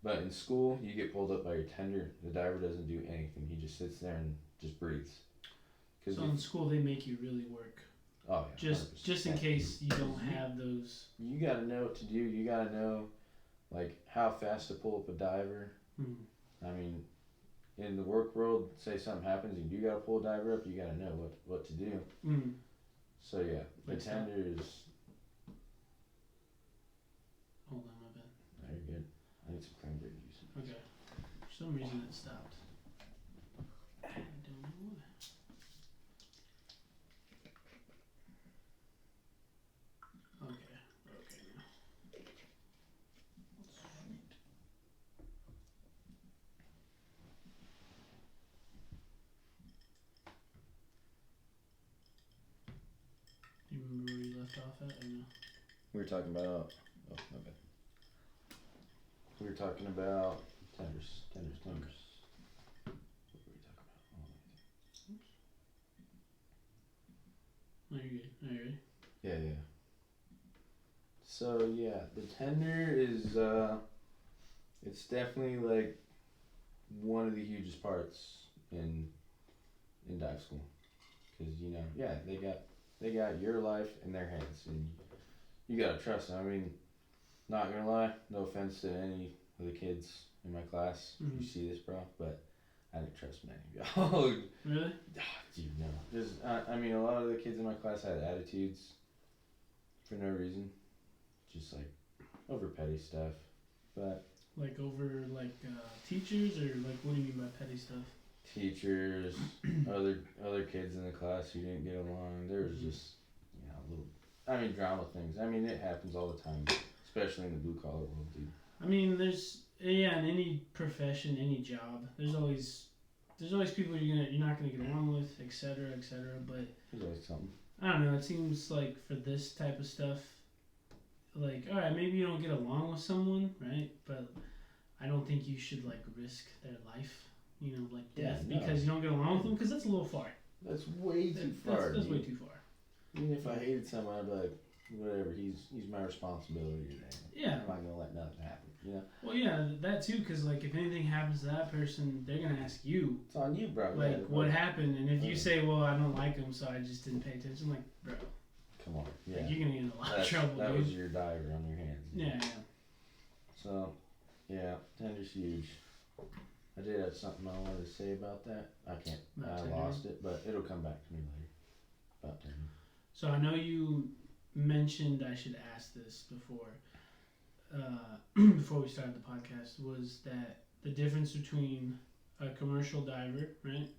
But in school, you get pulled up by your tender. The diver doesn't do anything. He just sits there and just breathes. So in school, they make you really work. Oh yeah. Just in case you don't have those. You gotta know what to do. You gotta know, like, how fast to pull up a diver. I mean, in the work world, say something happens and you gotta pull a diver up, you gotta know what to do. So yeah, the tender is. Hold on, my bad. No, you're good. I need some cranberry juice. Okay. For some reason it stopped. I don't know why. Okay. Okay now. Sweet. Do you remember where you left off at or no? We were talking about. Oh, my bad. We were talking about tenders. What were we talking about? Oops. No, you're good. Are you ready? Yeah. So yeah, the tender is it's definitely like one of the hugest parts in dive school, because they got your life in their hands, and you gotta trust them. I mean, not gonna lie, no offense to any of the kids in my class, if you see this, bro, but I didn't trust many of y'all. Really? Dude, no. I mean, a lot of the kids in my class had attitudes for no reason, just like over petty stuff. But like over teachers, or like what do you mean by petty stuff? Teachers, other kids in the class who didn't get along. There was just little, drama things. I mean, it happens all the time, especially in the blue collar world, dude. I mean, in any profession, any job, there's always people you're not gonna get along with, etc., etc. But there's always something. I don't know. It seems like for this type of stuff, like, all right, maybe you don't get along with someone, right? But I don't think you should like risk their life, like death, because you don't get along with them, because that's a little far. That's way too far. That's way too far. Even if I hated someone, I'd be like, whatever. He's my responsibility today. Yeah. I'm not gonna let nothing happen. Well, yeah, that too, because like if anything happens to that person, they're gonna ask you. It's on you, bro. Like what happened, and if you say, well, I don't like him, so I just didn't pay attention, like, bro. Come on. Yeah. Like, you're gonna get in a lot of trouble. That dude. was your diver on your hands. Yeah. So, yeah, tender's huge. I did have something I wanted to say about that. I lost it, but it'll come back to me later. About tender. So I know you mentioned I should ask this before we started the podcast, was that the difference between a commercial diver, right,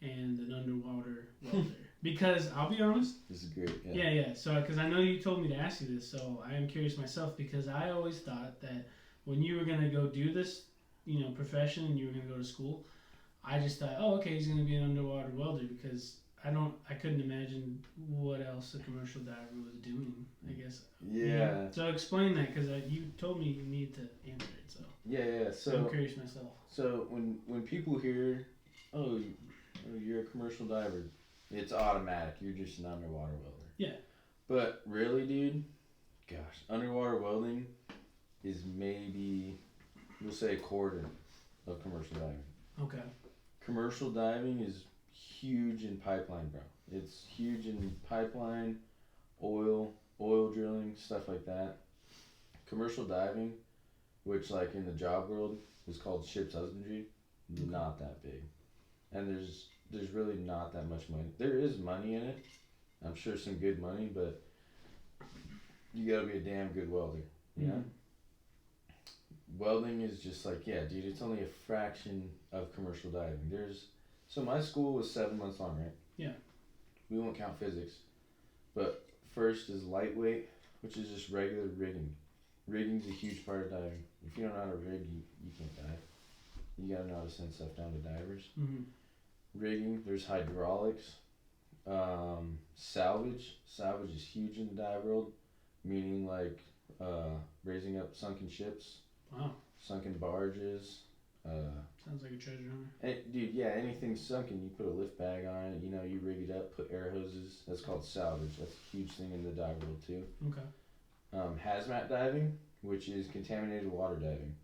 and an underwater welder. Because I'll be honest. This is great. Yeah. So because I know you told me to ask you this, so I am curious myself, because I always thought that when you were gonna go do this, profession, and you were gonna go to school, I just thought, oh, okay, he's gonna be an underwater welder, because I couldn't imagine what else a commercial diver was doing, I guess. Yeah. So explain that, because you told me you needed to answer it, so. Yeah. So I'm curious myself. So when people hear, oh, you're a commercial diver, it's automatic. You're just an underwater welder. Yeah. But really, dude, gosh, underwater welding is maybe, we'll say, a quarter of commercial diving. Okay. Commercial diving is huge in pipeline, bro. It's huge in pipeline, oil drilling, stuff like that. Commercial diving, which like in the job world is called ship's husbandry, not that big. And there's really not that much money. There is money in it. I'm sure some good money, but you gotta be a damn good welder. You know? Welding is just like, yeah, dude, it's only a fraction of commercial diving. So my school was 7 months long, right? Yeah. We won't count physics. But first is lightweight, which is just regular rigging. Rigging's a huge part of diving. If you don't know how to rig, you can't dive. You gotta know how to send stuff down to divers. Mm-hmm. Rigging, there's hydraulics. Salvage is huge in the dive world, meaning like raising up sunken ships. Wow. Sunken barges. Sounds like a treasure hunter. Dude, yeah, anything sunken, you put a lift bag on it, you rig it up, put air hoses. That's called salvage. That's a huge thing in the dive world too. Okay. Hazmat diving, which is contaminated water diving.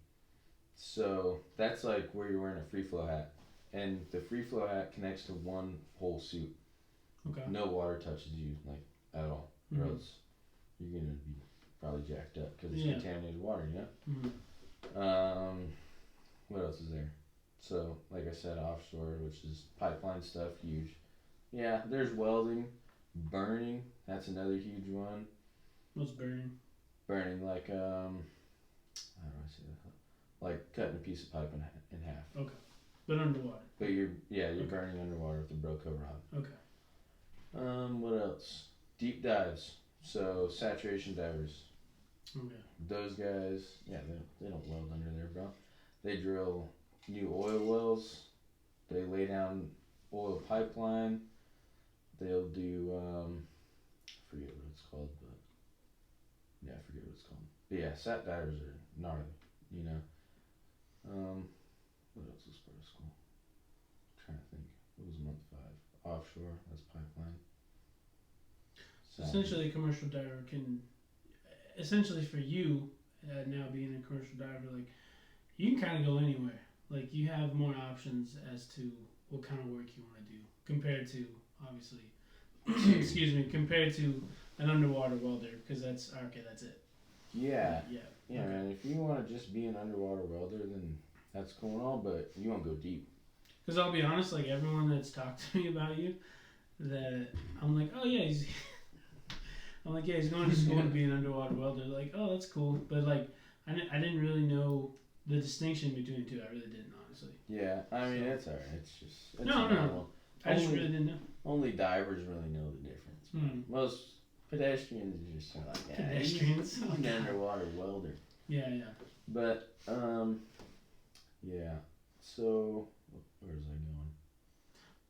So that's like where you're wearing a free flow hat. And the free flow hat connects to one whole suit. Okay. No water touches you, like, at all. Or else you're going to be probably jacked up because it's contaminated water, What else is there? So, like I said, offshore, which is pipeline stuff, huge. Yeah, there's welding. Burning, that's another huge one. What's burning? Burning, like, how do I say that? Like cutting a piece of pipe in half. Okay. But underwater. But you're burning underwater with a broke over rod. Okay. What else? Deep dives. So saturation divers. Okay. Those guys, they don't weld under there, bro. They drill new oil wells. They lay down oil pipeline. They'll do I forget what it's called, but I forget what it's called. But yeah, sat divers are gnarly, What else is part of school? I'm trying to think. What was month 5? Offshore, that's pipeline. Essentially, a commercial diver can, essentially for you, now being a commercial diver, like, you can kind of go anywhere. Like, you have more options as to what kind of work you want to do compared to, obviously, compared to an underwater welder, because that's it. Yeah. Yeah. Yeah, okay. Man, if you want to just be an underwater welder, then that's cool and all, but you won't go deep. Because I'll be honest, like, everyone that's talked to me about you, that I'm like, oh yeah, he's going to school to be an underwater welder. Like, oh, that's cool. But like, I didn't really know the distinction between the two. I really didn't, honestly. Yeah, I mean, it's alright. It's just no. I just really didn't know. Only divers really know the difference. Most pedestrians are just like, pedestrians. He's an underwater welder. Yeah. But yeah. So where's I going?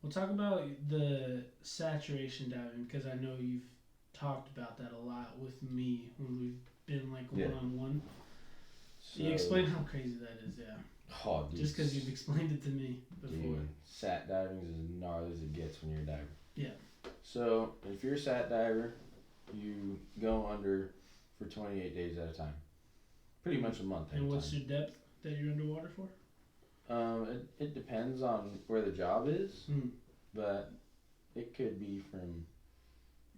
We'll talk about the saturation diving, because I know you've talked about that a lot with me when we've been like Yeah. one-on-one. So, You explain how crazy that is, yeah. Oh, dude. Just because you've explained it to me before. Dude, sat diving is as gnarly as it gets when you're a diver. Yeah. So, if you're a sat diver, you go under for 28 days at a time. Pretty much a month at a time. And what's your depth that you're underwater for? It depends on where the job is, Mm. but it could be from,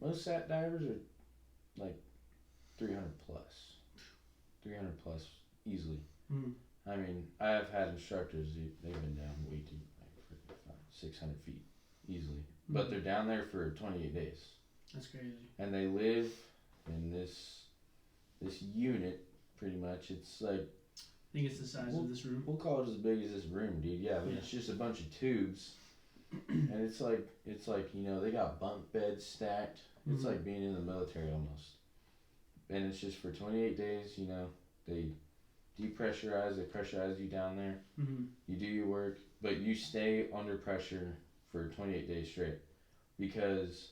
most sat divers are like 300 plus. 300 plus easily. Mm. I mean, I've had instructors, they've been down way deep, like 600 feet easily. But they're down there for 28 days. That's crazy. And they live in this unit, pretty much. It's like, I think it's the size of this room. we'll call it as big as this room, dude. Yeah, but it's just a bunch of tubes. And it's like, you know, they got bunk beds stacked. It's like being in the military almost. And it's just for 28 days, you know, they depressurize, they pressurize you down there. Mm-hmm. You do your work, but you stay under pressure for 28 days straight. Because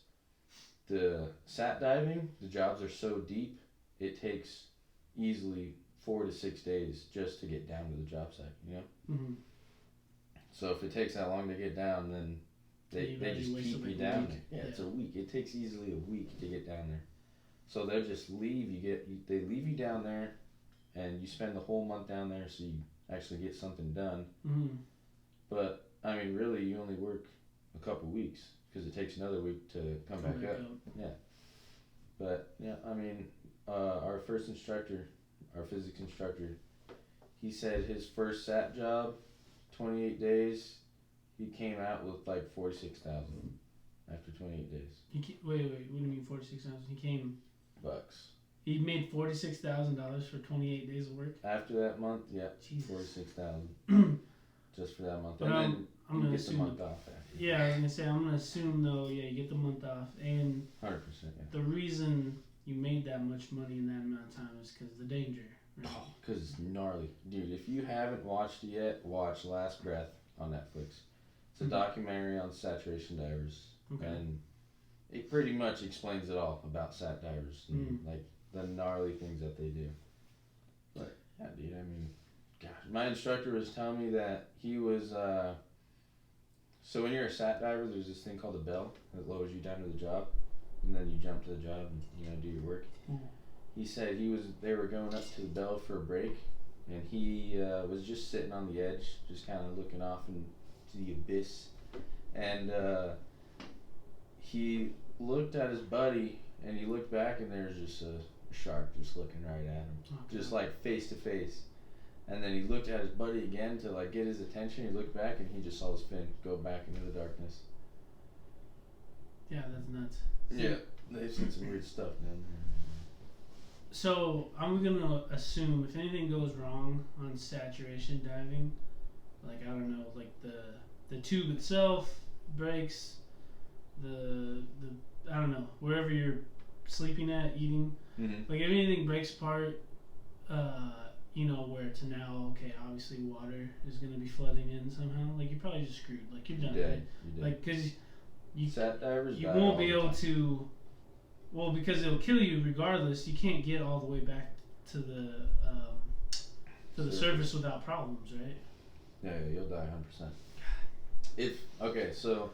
the sat diving, the jobs are so deep, it takes easily 4 to 6 days just to get down to the job site, you know? Mm-hmm. So if it takes that long to get down, then they just keep you down there. Yeah, it's a week. It takes easily a week to get down there. So they'll just leave they leave you down there, and you spend the whole month down there, so you actually get something done. Mm-hmm. But I mean, really, you only work a couple weeks because it takes another week to come back up. Yeah. But yeah, I mean, our first instructor, our physics instructor, he said his first sat job, 28 days, he came out with like 46,000 after 28 days. Wait, what do you mean 46,000? He came. Bucks. He made $46,000 for 28 days of work. After that month, yeah, Jesus. 46,000 just for that month. But and then I'm you gonna get the assume month off after. Yeah, I was gonna say I'm gonna assume though. Yeah, you get the month off, and 100%. Yeah. the reason you made that much money in that amount of time is because of the danger. Right? Oh, because it's gnarly. Dude, if you haven't watched it yet, watch Last Breath on Netflix. It's a documentary on saturation divers. Okay. And it pretty much explains it all about sat divers. And, like, the gnarly things that they do. But, yeah, dude, I mean, gosh. My instructor was telling me that he was, so when you're a sat diver, there's this thing called a bell that lowers you down to the job. And then you jump to the job and, you know, do your work. He said they were going up to the bell for a break, and he was just sitting on the edge, just kind of looking off into the abyss, and he looked at his buddy, and he looked back, and there's just a shark just looking right at him, just like face to face, and then he looked at his buddy again to like get his attention. He looked back, and he just saw his fin go back into the darkness. Yeah, that's nuts. Yeah, they've seen some weird stuff down there. So I'm gonna assume if anything goes wrong on saturation diving, like I don't know, like the tube itself breaks, the I don't know, wherever you're sleeping at, eating, like if anything breaks apart, you know, where to now, okay, obviously water is gonna be flooding in somehow. Like you're probably just screwed. Like you're done, right? Like because sat divers you won't be able to. Well, because it'll kill you regardless. You can't get all the way back to the surface without problems, right? Yeah, you'll die 100%. So.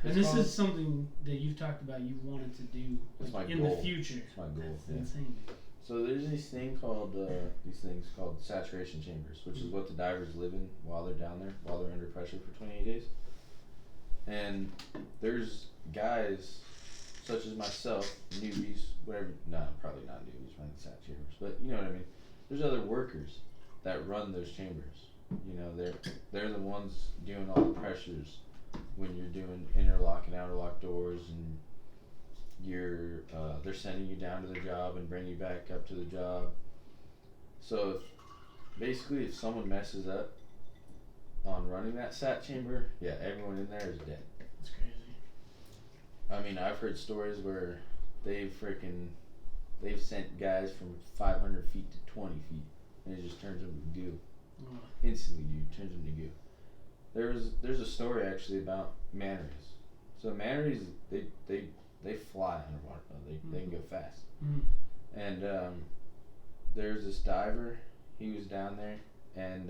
And this is something that you've talked about. You wanted to do like, in the future. It's my goal. That's insane. So there's these things called saturation chambers, which is what the divers live in while they're down there, while they're under pressure for 28 days. And there's guys such as myself, newbies, whatever. No, probably not newbies running sat chambers, but you know what I mean. There's other workers that run those chambers. You know, they're the ones doing all the pressures when you're doing interlock and outerlock doors, and they're sending you down to the job and bring you back up to the job. So if someone messes up on running that sat chamber, yeah, everyone in there is dead. That's crazy. I mean, I've heard stories where they've sent guys from 500 feet to 20 feet, and it just turns them to goo. Instantly, dude, turns them to goo. There's a story actually about manta rays. So manta rays, they fly underwater. They can go fast. And there's this diver. He was down there, and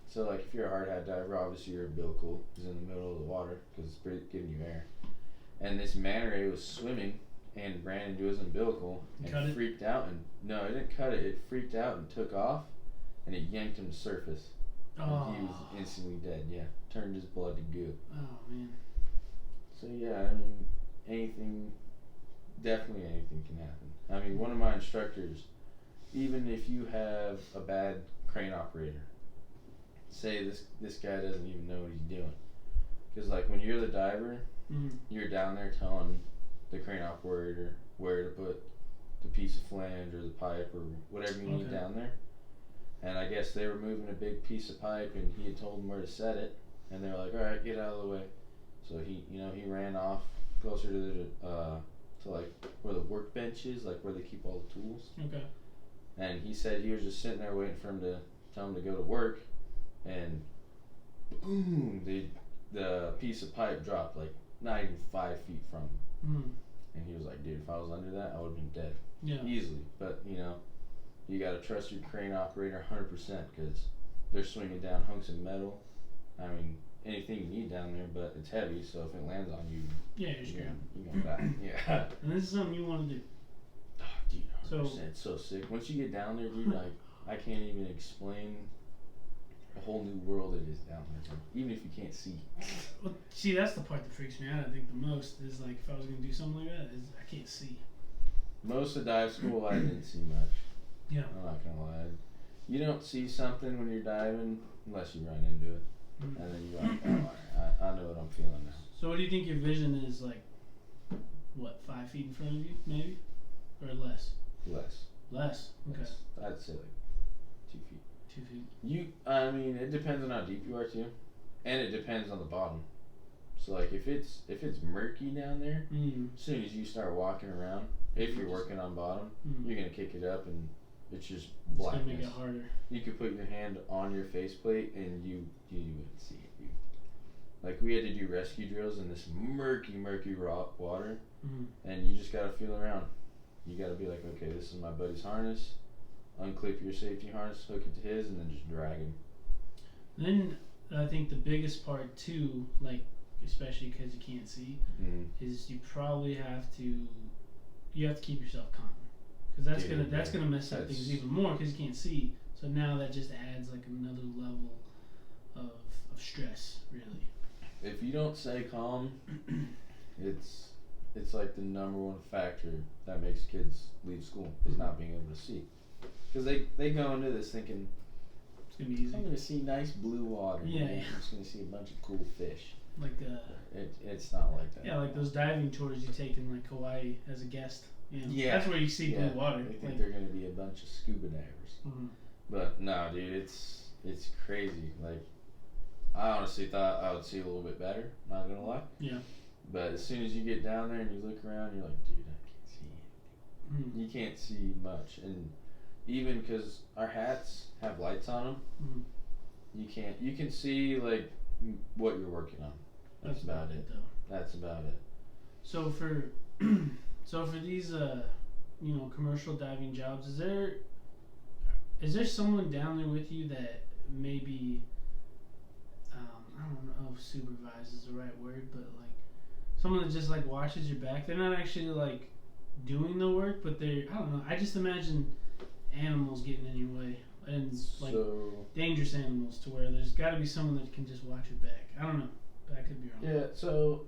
so like if you're a hard hat diver, obviously your umbilical is in the middle of the water because it's giving you air. And this manta ray was swimming and ran into his umbilical and freaked out. And no, it didn't cut it. It freaked out and took off, and it yanked him to surface. Oh. And he was instantly dead. Yeah, turned his blood to goo. Oh man. So yeah, I mean, definitely anything can happen. I mean, one of my instructors, even if you have a bad crane operator, say this guy doesn't even know what he's doing, because like when you're the diver, you're down there telling the crane operator where to put the piece of flange or the pipe or whatever you need down there. And I guess they were moving a big piece of pipe, and he had told them where to set it, and they were like, "All right, get out of the way." So he ran off closer to the to like where the workbench is, like where they keep all the tools. Okay. And he said he was just sitting there waiting for him to tell him to go to work, and boom, the piece of pipe dropped like not even 5 feet from him. And he was like, "Dude, if I was under that, I would have been dead easily." But you gotta trust your crane operator 100% because they're swinging down hunks of metal. I mean, anything you need down there, but it's heavy, so if it lands on you, you're gonna die. Yeah. And this is something you want to do. Oh, dude, 100%. It's so sick. Once you get down there, dude, like I can't even explain the whole new world it is down there, even if you can't see. Well, see, that's the part that freaks me out. I think the most is like if I was gonna do something like that, is I can't see. Most of dive school, I didn't see much. Yeah. I'm not gonna lie. You don't see something when you're diving unless you run into it, and then you're like, "Oh, I know what I'm feeling now." So, what do you think your vision is like? What, 5 feet in front of you, maybe, or less? Less. Okay. I'd say like 2 feet. 2 feet. I mean, it depends on how deep you are too, and it depends on the bottom. So like if it's murky down there, as soon as you start walking around, if you're working on bottom, you're gonna kick it up and it's just blackness. It's gonna make it harder. You could put your hand on your faceplate and you wouldn't see it. Like we had to do rescue drills in this murky raw water, and you just gotta feel around. You gotta be like, okay, this is my buddy's harness. Unclip your safety harness, hook it to his, and then just drag him. Then I think the biggest part too, like especially because you can't see, is you probably have to keep yourself calm, because that's gonna mess up things even more because you can't see. So now that just adds like another level of stress, really. If you don't stay calm, it's like the number one factor that makes kids leave school is not being able to see. Because they go into this thinking, it's going to be easy. I'm going to see nice blue water. Yeah. I'm just going to see a bunch of cool fish. Like it's not like that. Yeah, like those diving tours you take in like Hawaii as a guest. Yeah. That's where you see blue water. They think they're going to be a bunch of scuba divers. But no, dude, it's crazy. Like, I honestly thought I would see a little bit better, not gonna lie. Yeah. But as soon as you get down there and you look around, you're like, dude, I can't see anything. You can't see much. And even because our hats have lights on them, you can see like what you're working on. That's about it though. That's about it. So for these commercial diving jobs, is there someone down there with you that maybe I don't know if supervise is the right word, but like someone that just like watches your back? They're not actually like doing the work, but I don't know. I just imagine animals getting in your way, and like dangerous animals, to where there's got to be someone that can just watch your back. I don't know. But I could be wrong. Yeah. So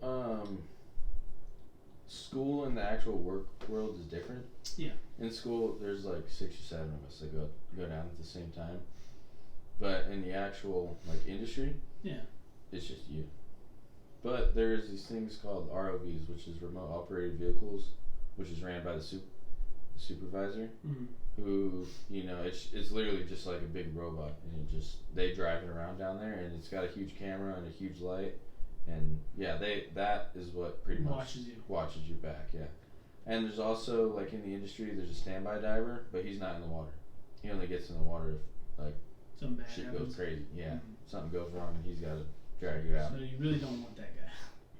school and the actual work world is different. Yeah. In school, there's like 6 or 7 of us that go down at the same time. But in the actual like industry, it's just you. But there's these things called ROVs, which is remote operated vehicles, which is ran by the supervisor, who it's literally just like a big robot, and they drive it around down there, and it's got a huge camera and a huge light, and that is what pretty much watches your back. Yeah. And there's also like in the industry, there's a standby diver, but he's not in the water. He only gets in the water if like some bad shit happens. goes crazy. Yeah, something goes wrong, and he's got to drag you out. So you really don't want that guy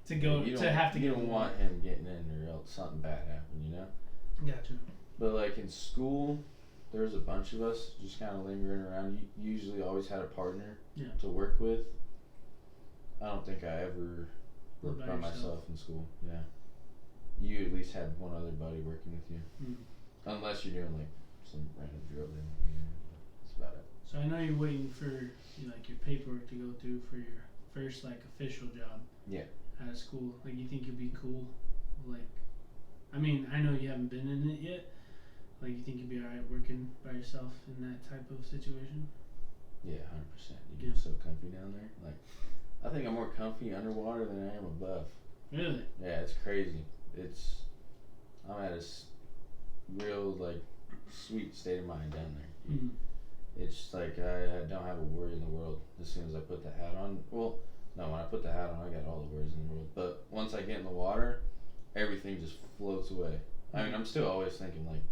to go You don't want him getting in, or else something bad happen. Gotcha. But like in school, there's a bunch of us just kind of lingering around. You usually always had a partner Yeah. to work with. I don't think I ever worked by yourself. myself in school. Yeah. You at least had one other buddy working with you. Unless you're doing like some random drill in. That's about it. So I know you're waiting for like your paperwork to go through for your first like official job. Yeah. Out of school. Like you think you'd be cool? Like, I mean, I know you haven't been in it yet. Like you think you'd be alright working by yourself in that type of situation? Yeah, 100%. You get so comfy down there. Like, I think I'm more comfy underwater than I am above. Really? Yeah, it's crazy. I'm at a real like sweet state of mind down there. It's like I don't have a worry in the world as soon as I put the hat on. Well, no, when I put the hat on, I got all the worries in the world. But once I get in the water, everything just floats away. I mean, I'm still always thinking like,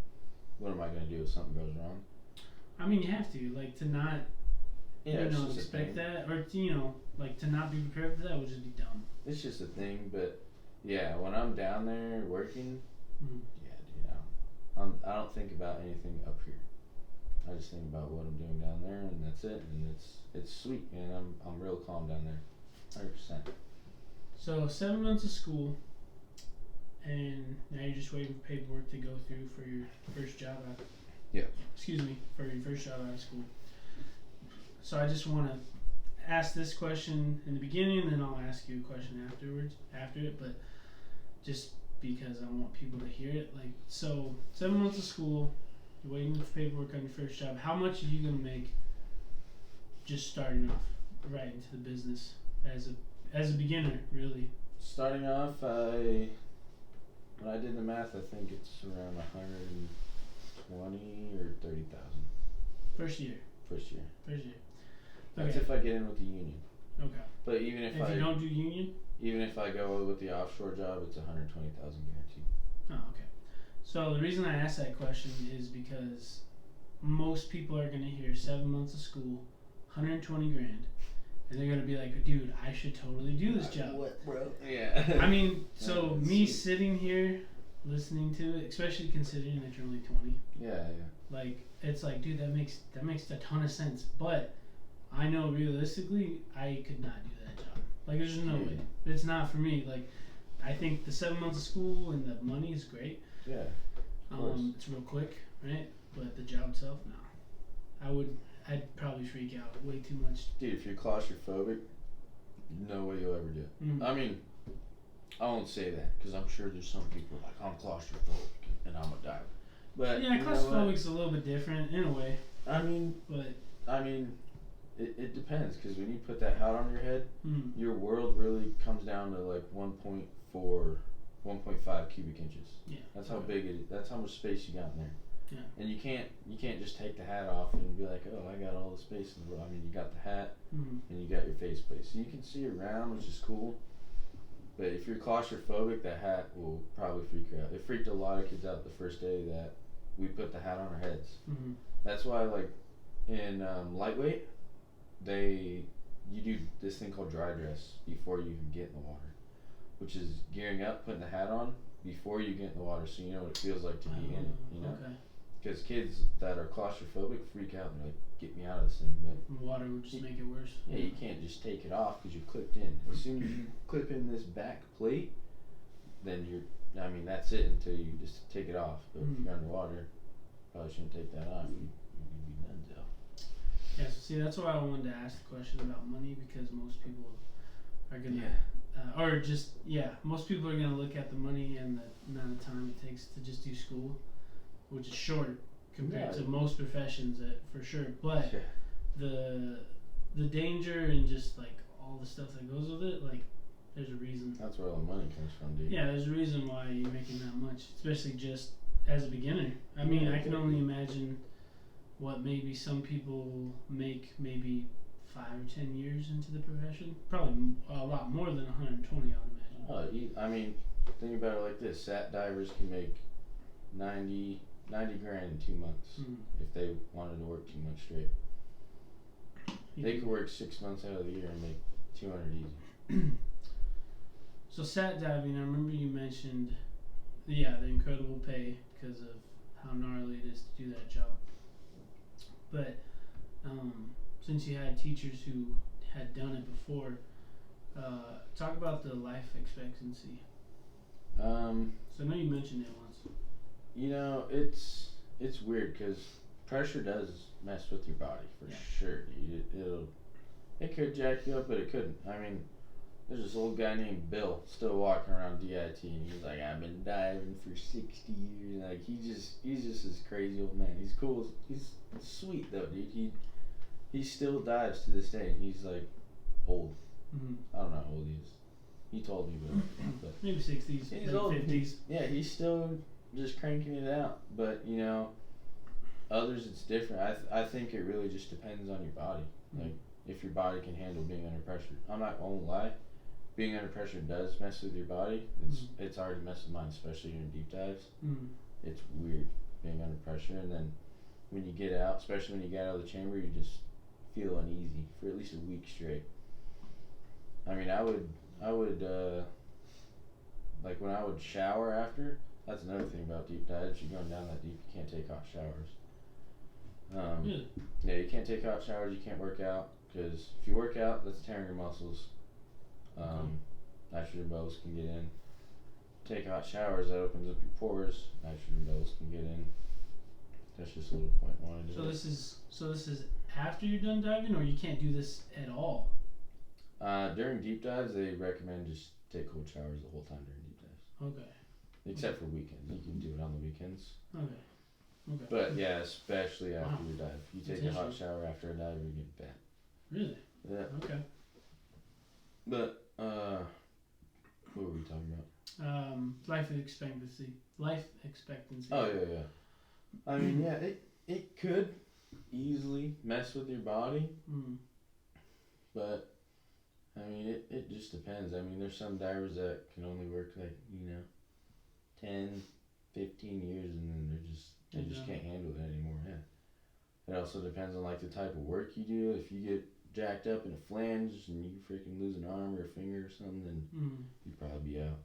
what am I gonna do if something goes wrong? I mean, you have to like to not, expect that, or like to not be prepared for that would just be dumb. It's just a thing, but yeah, when I'm down there working, yeah, dude, I don't think about anything up here. I just think about what I'm doing down there, and that's it. And it's sweet, and I'm real calm down there, 100%. So 7 months of school, and now you're just waiting for paperwork to go through for your first job out. Yeah. Excuse me, for your first job out of school. So I just want to ask this question in the beginning, and then I'll ask you a question after it. But just because I want people to hear it, like, so 7 months of school, you're waiting for paperwork on your first job. How much are you gonna make just starting off right into the business as a beginner, really? Starting off, when I did the math, I think it's around 120 or 30,000. First year. First year. That's Okay. if I get in with the union. Okay. But even if you don't do union? Even if I go with the offshore job, it's 120,000 guaranteed. Oh, okay. So the reason I asked that question is because most people are gonna hear 7 months of school, 120 grand, and they're gonna be like, dude, I should totally do this job. What, bro? Yeah. I mean, so me sitting here listening to it, especially considering that you're only 20. Yeah. Like, it's like, dude, that makes a ton of sense. But I know realistically, I could not do that job. Like, there's no way. It's not for me. Like, I think the 7 months of school and the money is great. Yeah. It's real quick, right? But the job itself, no. I'd probably freak out way too much. Dude, if you're claustrophobic, no way you'll ever do it. Mm-hmm. I mean, I won't say that because I'm sure there's some people like, I'm claustrophobic and I'm a diver. But yeah, claustrophobic's a little bit different in a way. I mean, it depends because when you put that hat on your head, your world really comes down to like 1.4, 1.5 cubic inches. Yeah. That's how big it is. That's how much space you got in there. Yeah. And you can't just take the hat off and be like, oh, I got all the space in the world. I mean, you got the hat and you got your face plate, so you can see around, which is cool. But if you're claustrophobic, that hat will probably freak you out. It freaked a lot of kids out the first day that we put the hat on our heads. Mm-hmm. That's why, like, in lightweight, you do this thing called dry dress before you even get in the water, which is gearing up, putting the hat on before you get in the water, so you know what it feels like to be in it. You know, because kids that are claustrophobic freak out and they're like, "Get me out of this thing!" But water would just make it worse. Yeah, you can't just take it off because you clipped in. As soon as you clip in this back plate, then that's it until you just take it off. But if you're underwater, probably shouldn't take that off. You'd be done deal. Yeah, so see, that's why I wanted to ask the question about money, because most people are gonna, most people are gonna look at the money and the amount of time it takes to just do school, which is short compared to most professions, for sure. But the danger and just like all the stuff that goes with it, like, there's a reason. That's where all the money comes from, dude. Yeah, there's a reason why you're making that much, especially just as a beginner. I mean, I can only imagine what maybe some people make maybe 5 or 10 years into the profession. Probably a lot more than 120, I would imagine. I mean, think about it like this: sat divers can make 90 grand in 2 months if they wanted to work 2 months straight. They could work 6 months out of the year and make 200 easy. So sat diving, I remember you mentioned, the incredible pay because of how gnarly it is to do that job. But since you had teachers who had done it before, talk about the life expectancy. So I know you mentioned it once. You know, it's weird because pressure does mess with your body for sure, dude. It could jack you up, but it couldn't. I mean, there's this old guy named Bill still walking around DIT, and he's like, I've been diving for 60 years. Like he's just this crazy old man. He's cool. He's sweet though, dude. He still dives to this day, and he's like old. Mm-hmm. I don't know how old he is. He told me, but maybe 60s, he's old. 50s. Yeah, he's still just cranking it out. But you know, others it's different. I think it really just depends on your body. Like if your body can handle being under pressure. I'm not gonna lie, being under pressure does mess with your body. It's already messed with mine, especially in deep dives. It's weird being under pressure, and then when you get out, especially when you get out of the chamber, you just feel uneasy for at least a week straight. I mean, I would like when I would shower after. That's another thing about deep dives. You're going down that deep, you can't take hot showers. Yeah, you can't take hot showers. You can't work out because if you work out, that's tearing your muscles. Nitrogen bubbles can get in. Take hot showers, that opens up your pores. Nitrogen bubbles can get in. That's just a little point one. So this is after you're done diving, or you can't do this at all? During deep dives, they recommend just take cold showers the whole time during deep dives. Okay. Except for weekends, you can do it on the weekends. Okay. But yeah, especially after your dive, you take a hot shower after a dive, you get bent. Really? Yeah. Okay. But what were we talking about? Life expectancy. Oh yeah. I mean, yeah, it could easily mess with your body, but I mean, it just depends. I mean, there's some divers that can only work like 10, 15 years, and then they just can't handle it anymore. Yeah. It also depends on like the type of work you do. If you get jacked up in a flange and you freaking lose an arm or a finger or something, then you'd probably be out.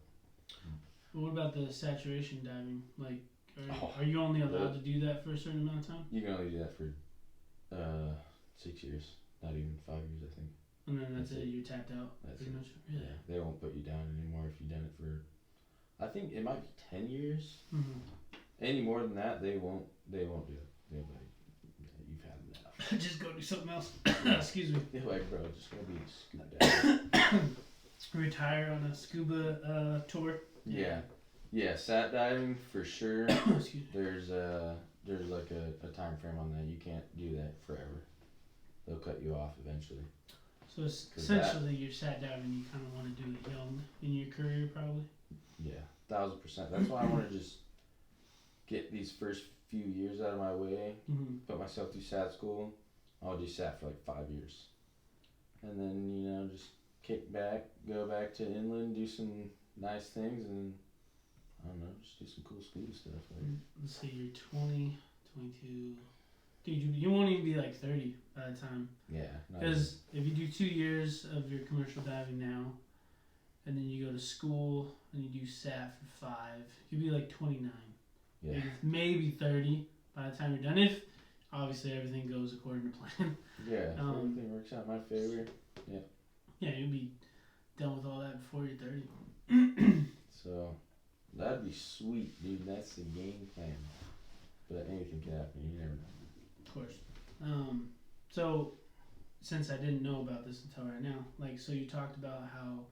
But what about the saturation diving? Like, are you only allowed to do that for a certain amount of time? You can only do that for 6 years, not even 5 years, I think. And then that's it. You're tapped out. That's pretty it. much. Really? Yeah, they won't put you down anymore if you've done it for. I think it might be 10 years. Any more than that, they won't do it. They're like, yeah, you've had enough. Just go do something else. Excuse me. They're like, bro, just go be a scuba diver. Retire on a scuba tour. Yeah. Sat diving for sure. Excuse me. There's like a time frame on that. You can't do that forever. They'll cut you off eventually. So essentially, you're sat diving. You kind of want to do it young in your career, probably. Yeah, 1000%. That's why I want to just get these first few years out of my way. Put myself through SAT school. I'll do SAT for like 5 years, and then just kick back, go back to inland, do some nice things, and I don't know, just do some cool scuba stuff. Like. Let's see, you're 20, 22. Dude, you won't even be like 30 by the time. Yeah. Because if you do 2 years of your commercial diving now, and then you go to school and you do SAT for 5, you'll be like 29. Yeah. Maybe 30 by the time you're done. If obviously everything goes according to plan. Yeah. If everything works out in my favor. Yeah. Yeah, you'll be done with all that before you're 30. So that'd be sweet, dude. That's the game plan. But anything can happen. You never know. Of course. So, since I didn't know about this until right now, so you talked about how,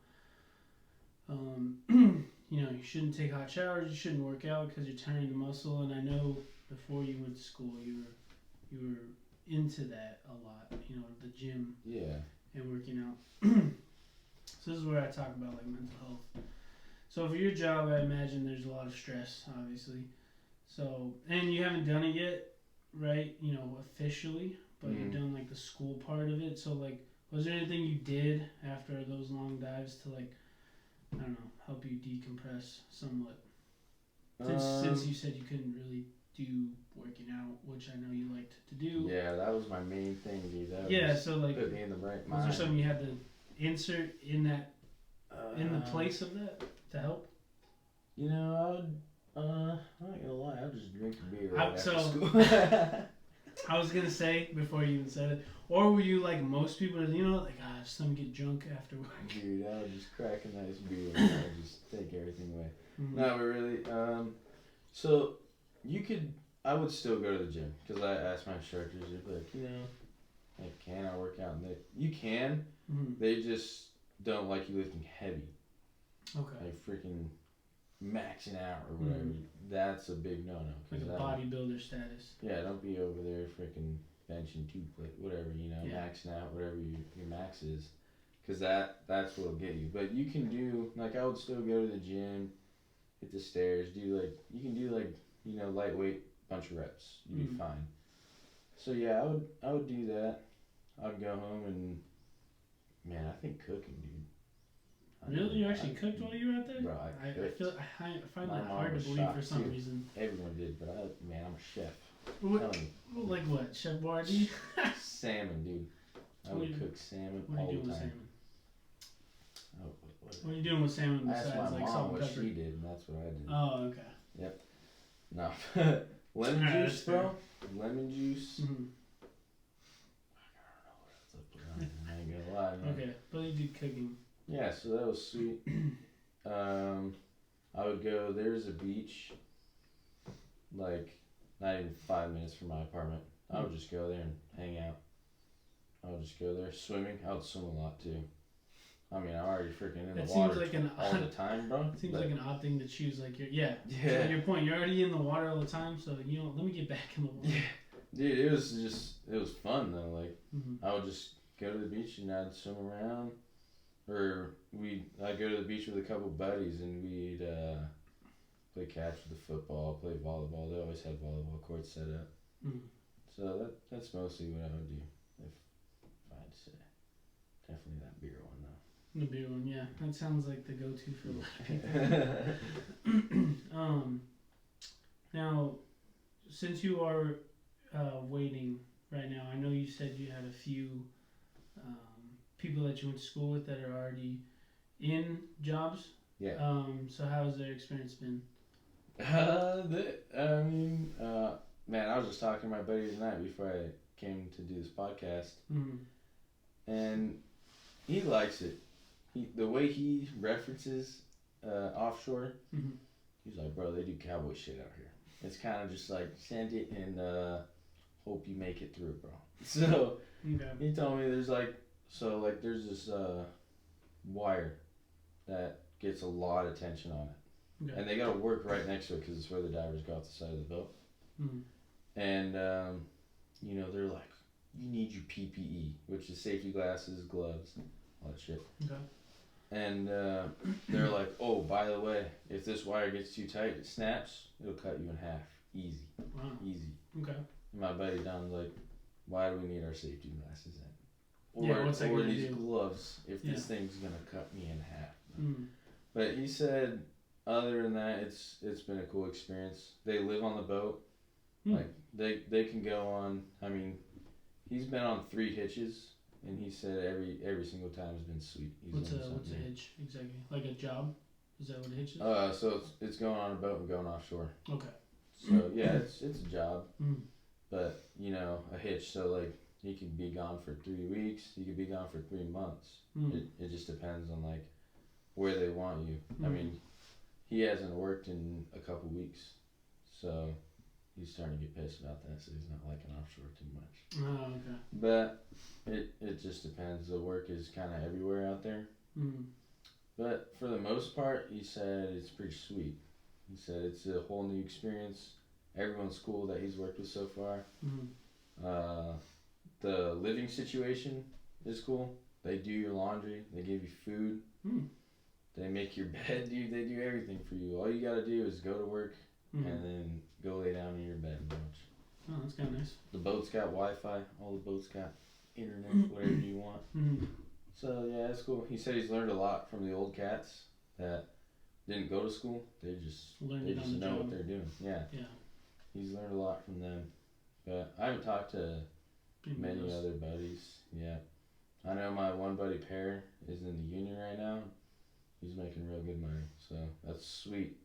you shouldn't take hot showers, you shouldn't work out because you're tearing the muscle, and I know before you went to school, you were into that a lot, the gym. Yeah. And working out. So this is where I talk about mental health. So for your job, I imagine there's a lot of stress, obviously. So, and you haven't done it yet, right? Officially, but you've done the school part of it. So was there anything you did after those long dives to I don't know, help you decompress somewhat? Since you said you couldn't really do working out, which I know you liked to do. Yeah, that was my main thing, dude. So put me in the right mind. Was there something you had to insert in that in the place of that to help? I would. I'm not gonna lie. I'll just drink a beer after school. I was gonna say before you even said it, or were you like most people? Like just let me get drunk after work. Dude, I would just crack a nice beer and I would just take everything away. Mm-hmm. No, but really, so you could, I would still go to the gym because I asked my instructors, they'd be like, like, can I work out? And you can, they just don't like you lifting heavy. Okay. Like freaking maxing out or whatever. That's a big no-no. Like a bodybuilder status. Yeah, don't be over there freaking benching 2 plate, whatever, maxing out whatever your max is. Because that's what'll get you. But you can do, like, I would still go to the gym, hit the stairs, you can do lightweight bunch of reps. You'd be fine. So yeah, I would do that. I'd go home and, man, I think cooking, dude. Really? You actually cooked while you were out there? Bro, I find that hard to believe for some reason. Everyone did, but I'm a chef. Like what? Chef Boyardee? Salmon, dude. I would cook salmon all the time. What are you doing with salmon? What are you doing with salmon besides like salt and pepper? What she did, and that's what I did. Oh, okay. Yep. No. Lemon juice, bro. Lemon juice. Mm-hmm. I don't know what else I put on it. I ain't gonna lie, man. Okay, but you did cooking. Yeah, so that was sweet. I would go, there's a beach, like, not even 5 minutes from my apartment. I would just go there and hang out. I would just go there. Swimming, I would swim a lot too. I mean, I'm already freaking in the water all the time, bro. It seems like an odd thing to choose. Like, yeah. To your point, you're already in the water all the time, so, let me get back in the water. Yeah. Dude, it was fun though. Like, I would just go to the beach and I'd swim around. Or I'd go to the beach with a couple buddies and we'd play catch with the football, play volleyball. They always had volleyball courts set up. So that's mostly what I would do if I had to say. Definitely that beer one though. The beer one, yeah. That sounds like the go-to for a lot of people. Now, since you are waiting right now, I know you said you had a few people that you went to school with that are already in jobs. Yeah. So how has their experience been? Man, I was just talking to my buddy tonight before I came to do this podcast, and he likes it. The way he references offshore, he's like, bro, they do cowboy shit out here. It's kind of just like, send it and hope you make it through, bro. So he told me there's there's this wire that gets a lot of tension on it. Okay. And they got to work right next to it because it's where the divers go off the side of the boat. And, they're like, you need your PPE, which is safety glasses, gloves, all that shit. Okay. And they're like, oh, by the way, if this wire gets too tight, it snaps, it'll cut you in half. Easy. Wow. Easy. Okay. And my buddy Don's like, why do we need our safety glasses then? Or these gloves if this thing's gonna cut me in half. But he said, other than that, it's been a cool experience. They live on the boat. Like they can go on. I mean, he's been on 3 hitches, and he said every single time has been sweet. What's a hitch exactly? Like a job? Is that what a hitch is? So it's going on a boat and going offshore. Okay. So yeah, it's a job, but a hitch. So like. You could be gone for 3 weeks. You could be gone for 3 months. It just depends on like where they want you. I mean, he hasn't worked in a couple weeks, so he's starting to get pissed about that. So he's not liking offshore too much. Oh, okay. But it just depends. The work is kind of everywhere out there. But for the most part, he said it's pretty sweet. He said it's a whole new experience. Everyone's cool that he's worked with so far. The living situation is cool. They do your laundry. They give you food. They make your bed, dude. They do everything for you. All you gotta do is go to work and then go lay down in your bed and watch. Oh, that's kind of nice. The boat's got Wi-Fi. All the boats got internet, whatever you want. So yeah, that's cool. He said he's learned a lot from the old cats that didn't go to school. They just know what they're doing. Yeah. He's learned a lot from them. But I haven't talked to many other buddies. Yeah. I know my one buddy Pear is in the union right now. He's making real good money. So that's sweet.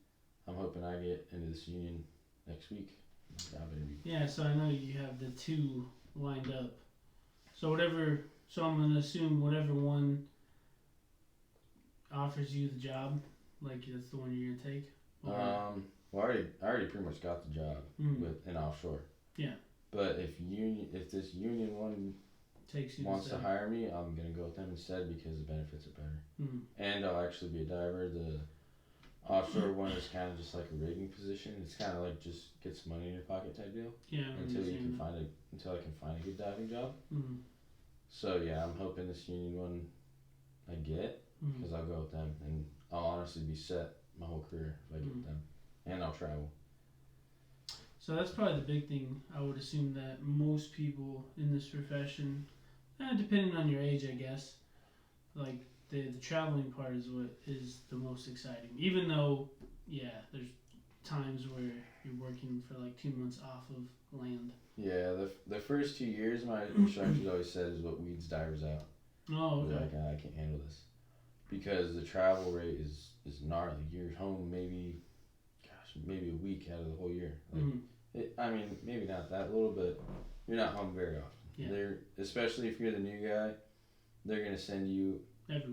I'm hoping I get into this union next week. Job interview. Yeah, so I know you have the 2 lined up. So I'm gonna assume whatever one offers you the job, like that's the one you're gonna take. Well, I already pretty much got the job with an offshore. Yeah. But if this union one takes you wants to hire me, I'm gonna go with them instead because the benefits are better. Mm-hmm. And I'll actually be a diver. The offshore one is kind of just like a rigging position. It's kind of like just get some money in your pocket type deal. Yeah. Until I can find a good diving job. Mm-hmm. So yeah, I'm hoping this union one I get because I'll go with them and I'll honestly be set my whole career if I get with them, and I'll travel. So that's probably the big thing. I would assume that most people in this profession, depending on your age, I guess, like the traveling part is what is the most exciting. Even though, yeah, there's times where you're working for like 2 months off of land. Yeah, the first 2 years, my instructors always said is what weeds divers out. Oh, okay. They're like, I can't handle this. Because the travel rate is gnarly. You're home maybe a week out of the whole year. Like, maybe not that little, but you're not home very often. Yeah. Especially if you're the new guy, they're going to send you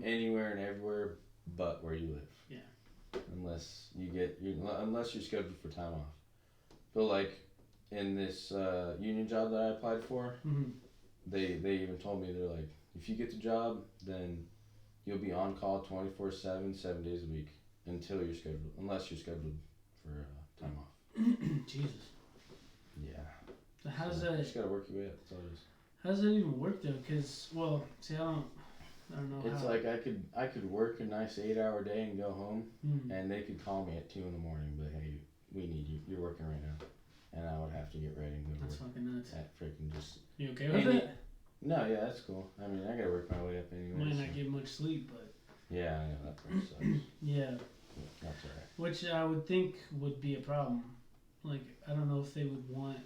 anywhere and everywhere but where you live. Yeah. Unless you're scheduled for time off. But like in this union job that I applied for, they even told me, they're like, if you get the job, then you'll be on call 24/7, 7 days a week until you're scheduled, unless you're scheduled for time off. Jesus. Yeah. So how does that? You just gotta work your way up. That's all it is. How does that even work though? Cause I don't know. It's how. like I could work a nice 8-hour day and go home, and they could call me at 2 in the morning, but hey, we need you. You're working right now, and I would have to get ready and go to work. That's fucking nuts. That freaking just. You okay with it? No, yeah, that's cool. I mean, I gotta work my way up anyway. Might not get much sleep, but. Yeah, I know that part sucks. Yeah. That's alright. Which I would think would be a problem. Like, I don't know if they would want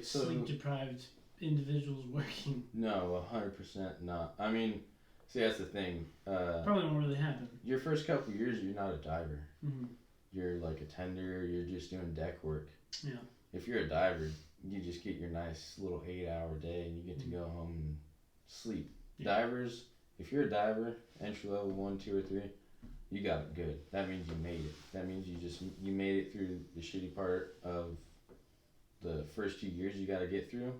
sleep deprived individuals working. No, 100% not. I mean, see, that's the thing. Probably won't really happen. Your first couple of years, you're not a diver. Mm-hmm. You're like a tender. You're just doing deck work. Yeah. If you're a diver, you just get your nice little 8-hour day, and you get to go home and sleep. Yeah. Divers, if you're a diver, entry level 1, 2, or 3, you got it good. That means you made it. That means you made it through the shitty part of the first 2 years you got to get through,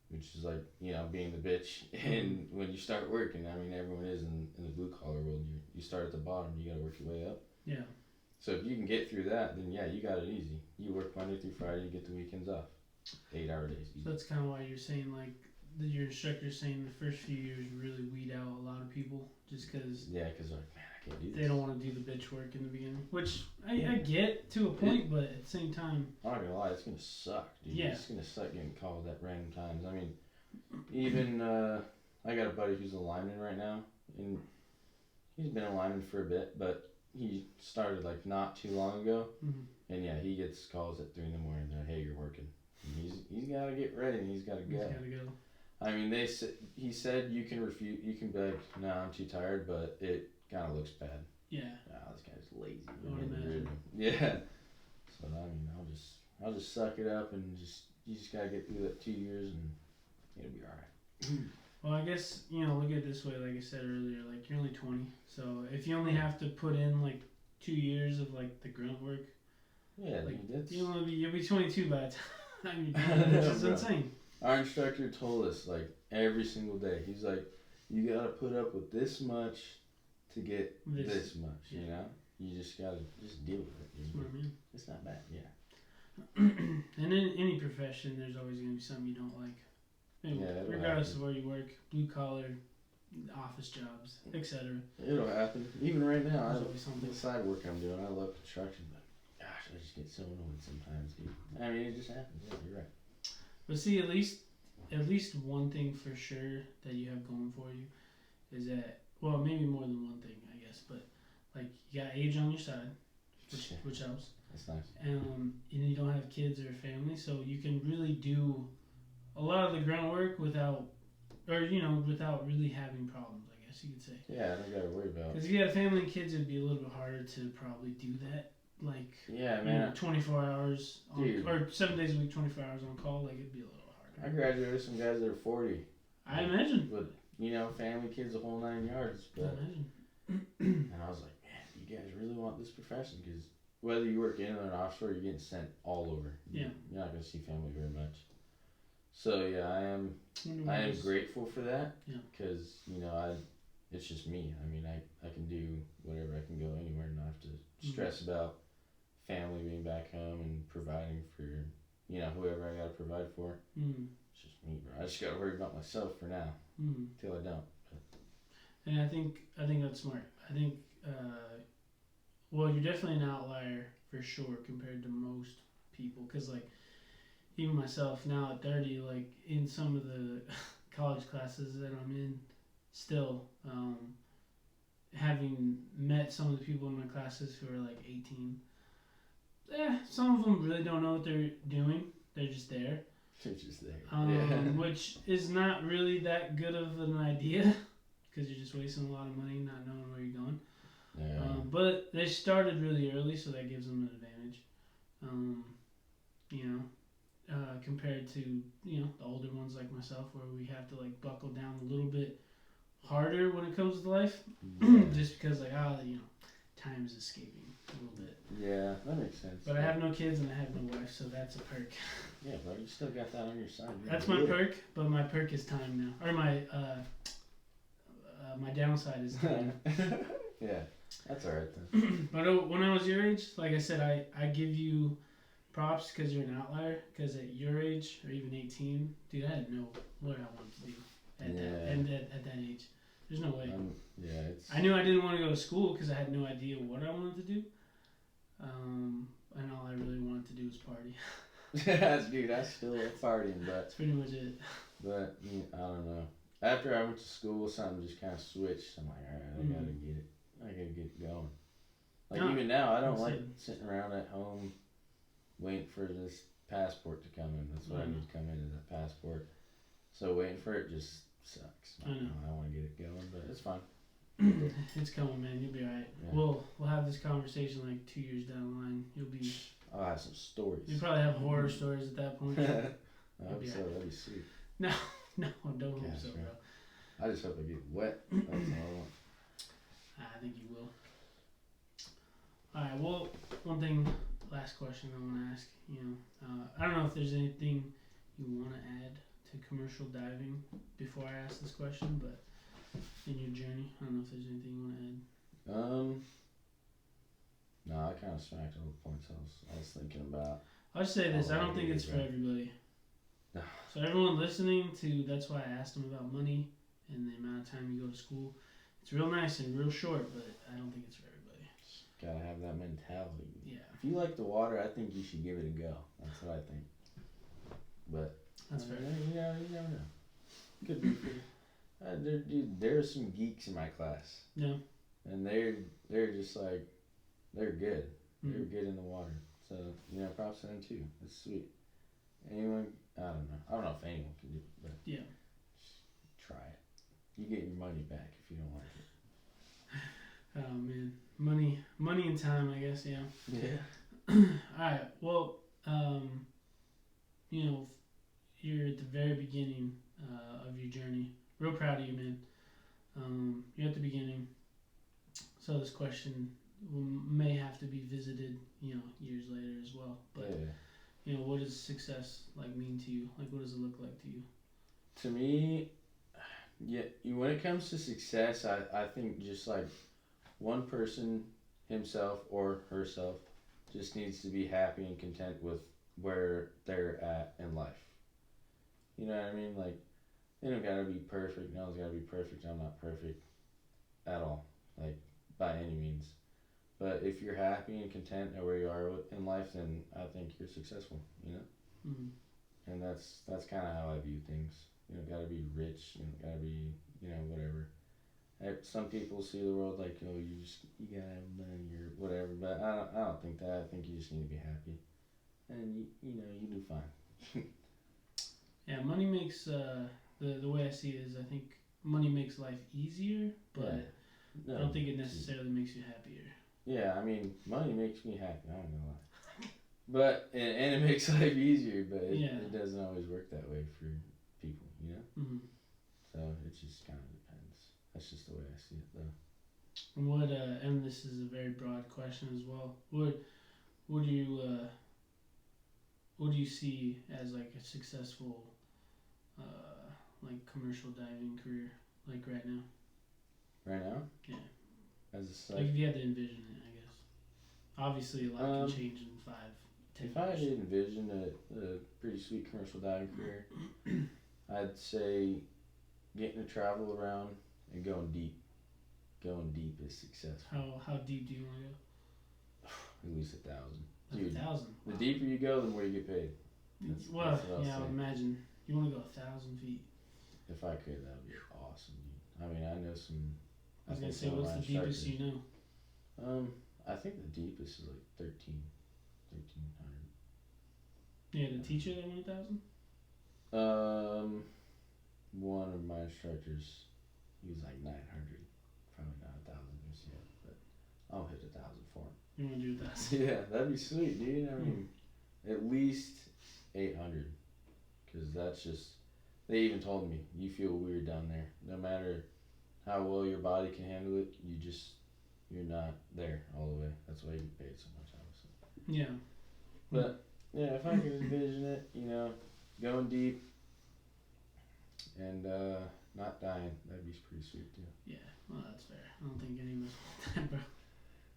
which is like, being the bitch. And when you start working, I mean, everyone is in the blue collar world. You start at the bottom, you got to work your way up. Yeah. So if you can get through that, then yeah, you got it easy. You work Monday through Friday, you get the weekends off. 8-hour days. So that's kind of why you're saying, like, your instructor's saying the first few years really weed out a lot of people just because. Yeah, because like, man, I can't do this. They don't want to do the bitch work in the beginning, which I get to a point, but at the same time. I'm not gonna lie, it's gonna suck, dude. Yeah. It's gonna suck getting called at random times. I mean, even I got a buddy who's a lineman right now, and he's been a lineman for a bit, but he started like not too long ago, and yeah, he gets calls at 3 in the morning. They're like, hey, you're working. And he's gotta get ready and he's gotta go. He's gotta go. I mean, he said you can refuse. You can be like, no, I'm too tired, but it kind of looks bad. Yeah. This guy's lazy. I would imagine. Yeah. So I mean, I'll just suck it up and you just gotta get through that 2 years and it'll be alright. Well, I guess look at it this way. Like I said earlier, like you're only 20, so if you only have to put in like 2 years of like the grunt work. Yeah, like you'll be 22 by the time you're done, which is insane. Our instructor told us like every single day. He's like, you gotta put up with this much to get this much. Yeah. You just gotta deal with it. Smart man. It's not bad. Yeah. And in any profession, there's always gonna be something you don't like. Regardless of where you work, blue collar, office jobs, etc. It'll happen. Even right now, There's always something. The side work I'm doing, I love construction, but gosh, I just get so annoyed sometimes, dude. I mean, it just happens. Yeah, you're right. But see, at least one thing for sure that you have going for you is that, well, maybe more than one thing, I guess, but like you got age on your side, which helps. That's nice. And you don't have kids or family, so you can really do a lot of the grunt work without really having problems, I guess you could say. Yeah, I don't gotta worry about. Because if you had a family and kids, it'd be a little bit harder to probably do that. like Yeah, man. 24 hours on, Dude. or 7 days a week, 24 hours on call. Like it'd be a little I harder. graduated with some guys that are 40. I imagine. With family, kids, the whole 9 yards. I But imagine. and I was like, man, you guys really want this profession because whether you work in or offshore, you're getting sent all over. Yeah. You're not gonna see family very much. So yeah, I am grateful for that. Yeah. Because it's just me. I mean, I can do whatever. I can go anywhere and not have to stress about family being back home and providing for whoever I gotta provide for. It's just me, bro. I just gotta worry about myself for now till I don't. And I think that's smart. I think well, you're definitely an outlier for sure compared to most people. Cause like even myself now at 30, like in some of the college classes that I'm in, still having met some of the people in my classes who are like 18. Some of them really don't know what they're doing. They're just there. They're just there. Which is not really that good of an idea because you're just wasting a lot of money not knowing where you're going. Yeah. But they started really early, so that gives them an advantage. Compared to the older ones like myself, where we have to like buckle down a little bit harder when it comes to life, just because time is escaping a little bit. Yeah, that makes sense. But I have no kids and I have no wife, so that's a perk. Yeah, bro, you still got that on your side. That's my perk, but my perk is time now, or my downside is time. Yeah, that's alright then. But when I was your age, like I said, I give you props because you're an outlier. Because at your age, or even 18, dude, I didn't know what I wanted to do at that age. There's no way. I knew I didn't want to go to school because I had no idea what I wanted to do. And all I really wanted to do was party. Dude, that's still partying, but that's pretty much it. But I don't know. After I went to school, something just kind of switched. I'm like, alright, I gotta get it going. Like even now, I don't like sitting around at home waiting for this passport to come in. That's what I need to come in, is a passport. So waiting for it just sucks. I know. I want to get it going, but it's fine. It's coming, man. You'll be alright. Yeah. We'll have this conversation like 2 years down the line. I'll have some stories. You probably have horror stories at that point. I hope so. That'd be sweet. No, don't hope so, bro. I just hope I get wet. That's all I want. I think you will. Alright, well, last question I want to ask. I don't know if there's anything you want to add to commercial diving before I ask this question, but in your journey, I don't know if there's anything you want to add. No, I kind of smacked all the points I was thinking about. I'll just say this, I don't think it's for everybody. No. So everyone listening that's why I asked them about money and the amount of time you go to school. It's real nice and real short, but I don't think it's for everybody. Just gotta have that mentality. Yeah. If you like the water, I think you should give it a go. That's what I think. But that's fair. You never know. Could be free. There are some geeks in my class. Yeah. And they're just like, they're good. They're good in the water. So, props to them too. It's sweet. Anyone, I don't know if anyone can do it, but yeah, just try it. You get your money back if you don't like it. Oh man, money and time, I guess. Yeah. Yeah. All right. Well, you're at the very beginning of your journey. Real proud of you, man. You're at the beginning. So this question may have to be visited, years later as well. But what does success mean to you? What does it look like to you? To me, when it comes to success, I think just one person, himself or herself, just needs to be happy and content with where they're at in life. You know what I mean? They don't gotta be perfect. No one's gotta be perfect. I'm not perfect at all, by any means. But if you're happy and content at where you are in life, then I think you're successful, Mm-hmm. And that's kind of how I view things. You don't gotta be rich. You don't gotta be, whatever. Some people see the world like, oh, you gotta have money or whatever. But I don't think that. I think you just need to be happy, and you do fine. Yeah, money makes the way I see it is I think money makes life easier, but I don't think it necessarily makes you happier. Yeah, I mean, money makes me happy. I don't know why. But and it makes life easier, but it doesn't always work that way for people, you know. Mm-hmm. So it just kind of depends. That's just the way I see it, though. What and this is a very broad question as well. What do you see as like a successful like commercial diving career like right now? Right now? Yeah. As a side. Like if you had to envision it, I guess. Obviously, a lot can change in 5, 10 If years. I had to envision a pretty sweet commercial diving career, I'd say getting to travel around and going deep. Going deep is successful. How deep do you want to go? At least 1,000. Dude, 1,000. Wow. The deeper you go, the more you get paid. That's what I would imagine. You want to go 1,000 feet. If I could, that would be awesome. I mean, I know some. I was gonna say, what's the deepest you know? I think the deepest is like 1,300. Yeah, the teacher that went 1,000. One of my instructors, he was like 900. Probably not 1,000 just yet, but I'll hit 1,000 for him. You want to do 1,000? Yeah, that'd be sweet, dude. I mean, at least 800, because that's just. They even told me you feel weird down there. No matter how well your body can handle it, you're not there all the way. That's why you get paid so much, obviously. Yeah. But yeah, if I could envision it, going deep and not dying, that'd be pretty sweet too. Yeah, well that's fair. I don't think any of us want that, bro.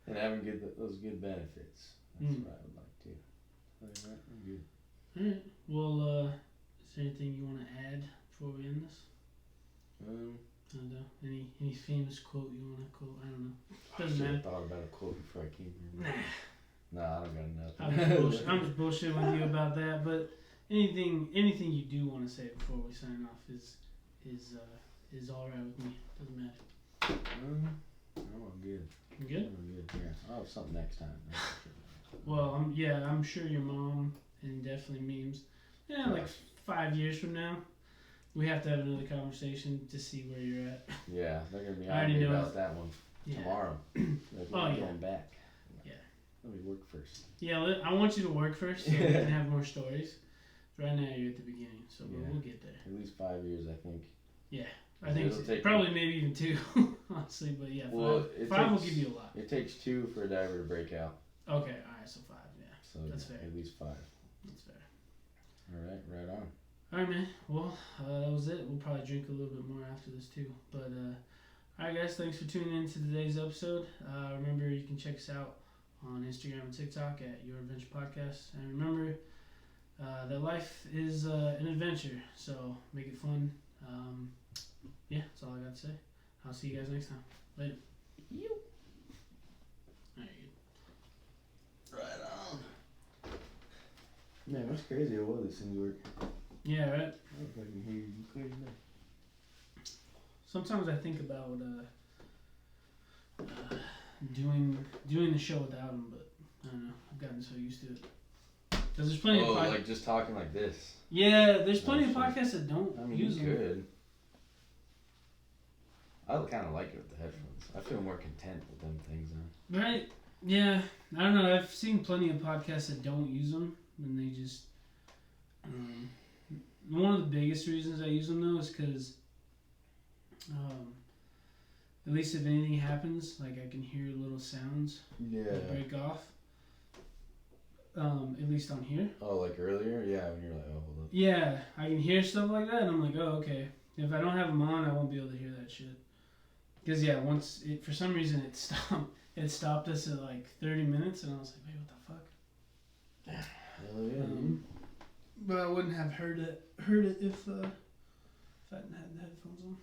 And having those good benefits. That's what I would like too. Other than that, I'm good. Alright. Well, is there anything you want to add before we end this? I don't know. Any famous quote you want to quote? I don't know. Doesn't matter. I thought about a quote before I came here. Nah, I don't got I'm nothing. I'm just bullshitting with you about that. But anything you do want to say before we sign off is all right with me. Doesn't matter. I'm all good. You good? I'm good. Yeah, I'll have something next time. Well, I'm sure your mom and definitely memes. Yeah, like 5 years from now, we have to have another conversation to see where you're at. Yeah, they're gonna be on me about that one tomorrow. Going back. Yeah. Let me work first. Yeah, I want you to work first so we can have more stories. Right now you're at the beginning, so we'll get there. At least 5 years, I think. Yeah, I think probably maybe even 2, honestly. But yeah, 5 will give you a lot. It takes 2 for a diver to break out. Okay, all right, so 5, yeah. So that's fair. At least 5. That's fair. All right, right on. All right, man. Well, that was it. We'll probably drink a little bit more after this too. But all right, guys, thanks for tuning in to today's episode. Remember, you can check us out on Instagram and TikTok at Your Adventure Podcast. And remember that life is an adventure, so make it fun. Yeah, that's all I got to say. I'll see you guys next time. Later. You. All right, good. Right on. Man, that's crazy how well these things work. Yeah, right? I don't know if I can hear you clear enough. Sometimes I think about doing the show without them, but I don't know. I've gotten so used to it. Because there's plenty of podcasts. Like just talking like this. Yeah, there's plenty of podcasts that don't use them. You could. I kind of like it with the headphones. I feel more content with them things on. Right? Yeah. I don't know. I've seen plenty of podcasts that don't use them, and they just. One of the biggest reasons I use them though is because, at least if anything happens, like I can hear little sounds that break off. At least on here. Oh, like earlier? Yeah, when you're like, oh, hold up. Yeah, I can hear stuff like that, and I'm like, oh, okay. If I don't have them on, I won't be able to hear that shit. Because once for some reason it stopped. It stopped us at like 30 minutes, and I was like, wait, what the fuck? Hell yeah. But I wouldn't have heard it if I hadn't had the headphones on.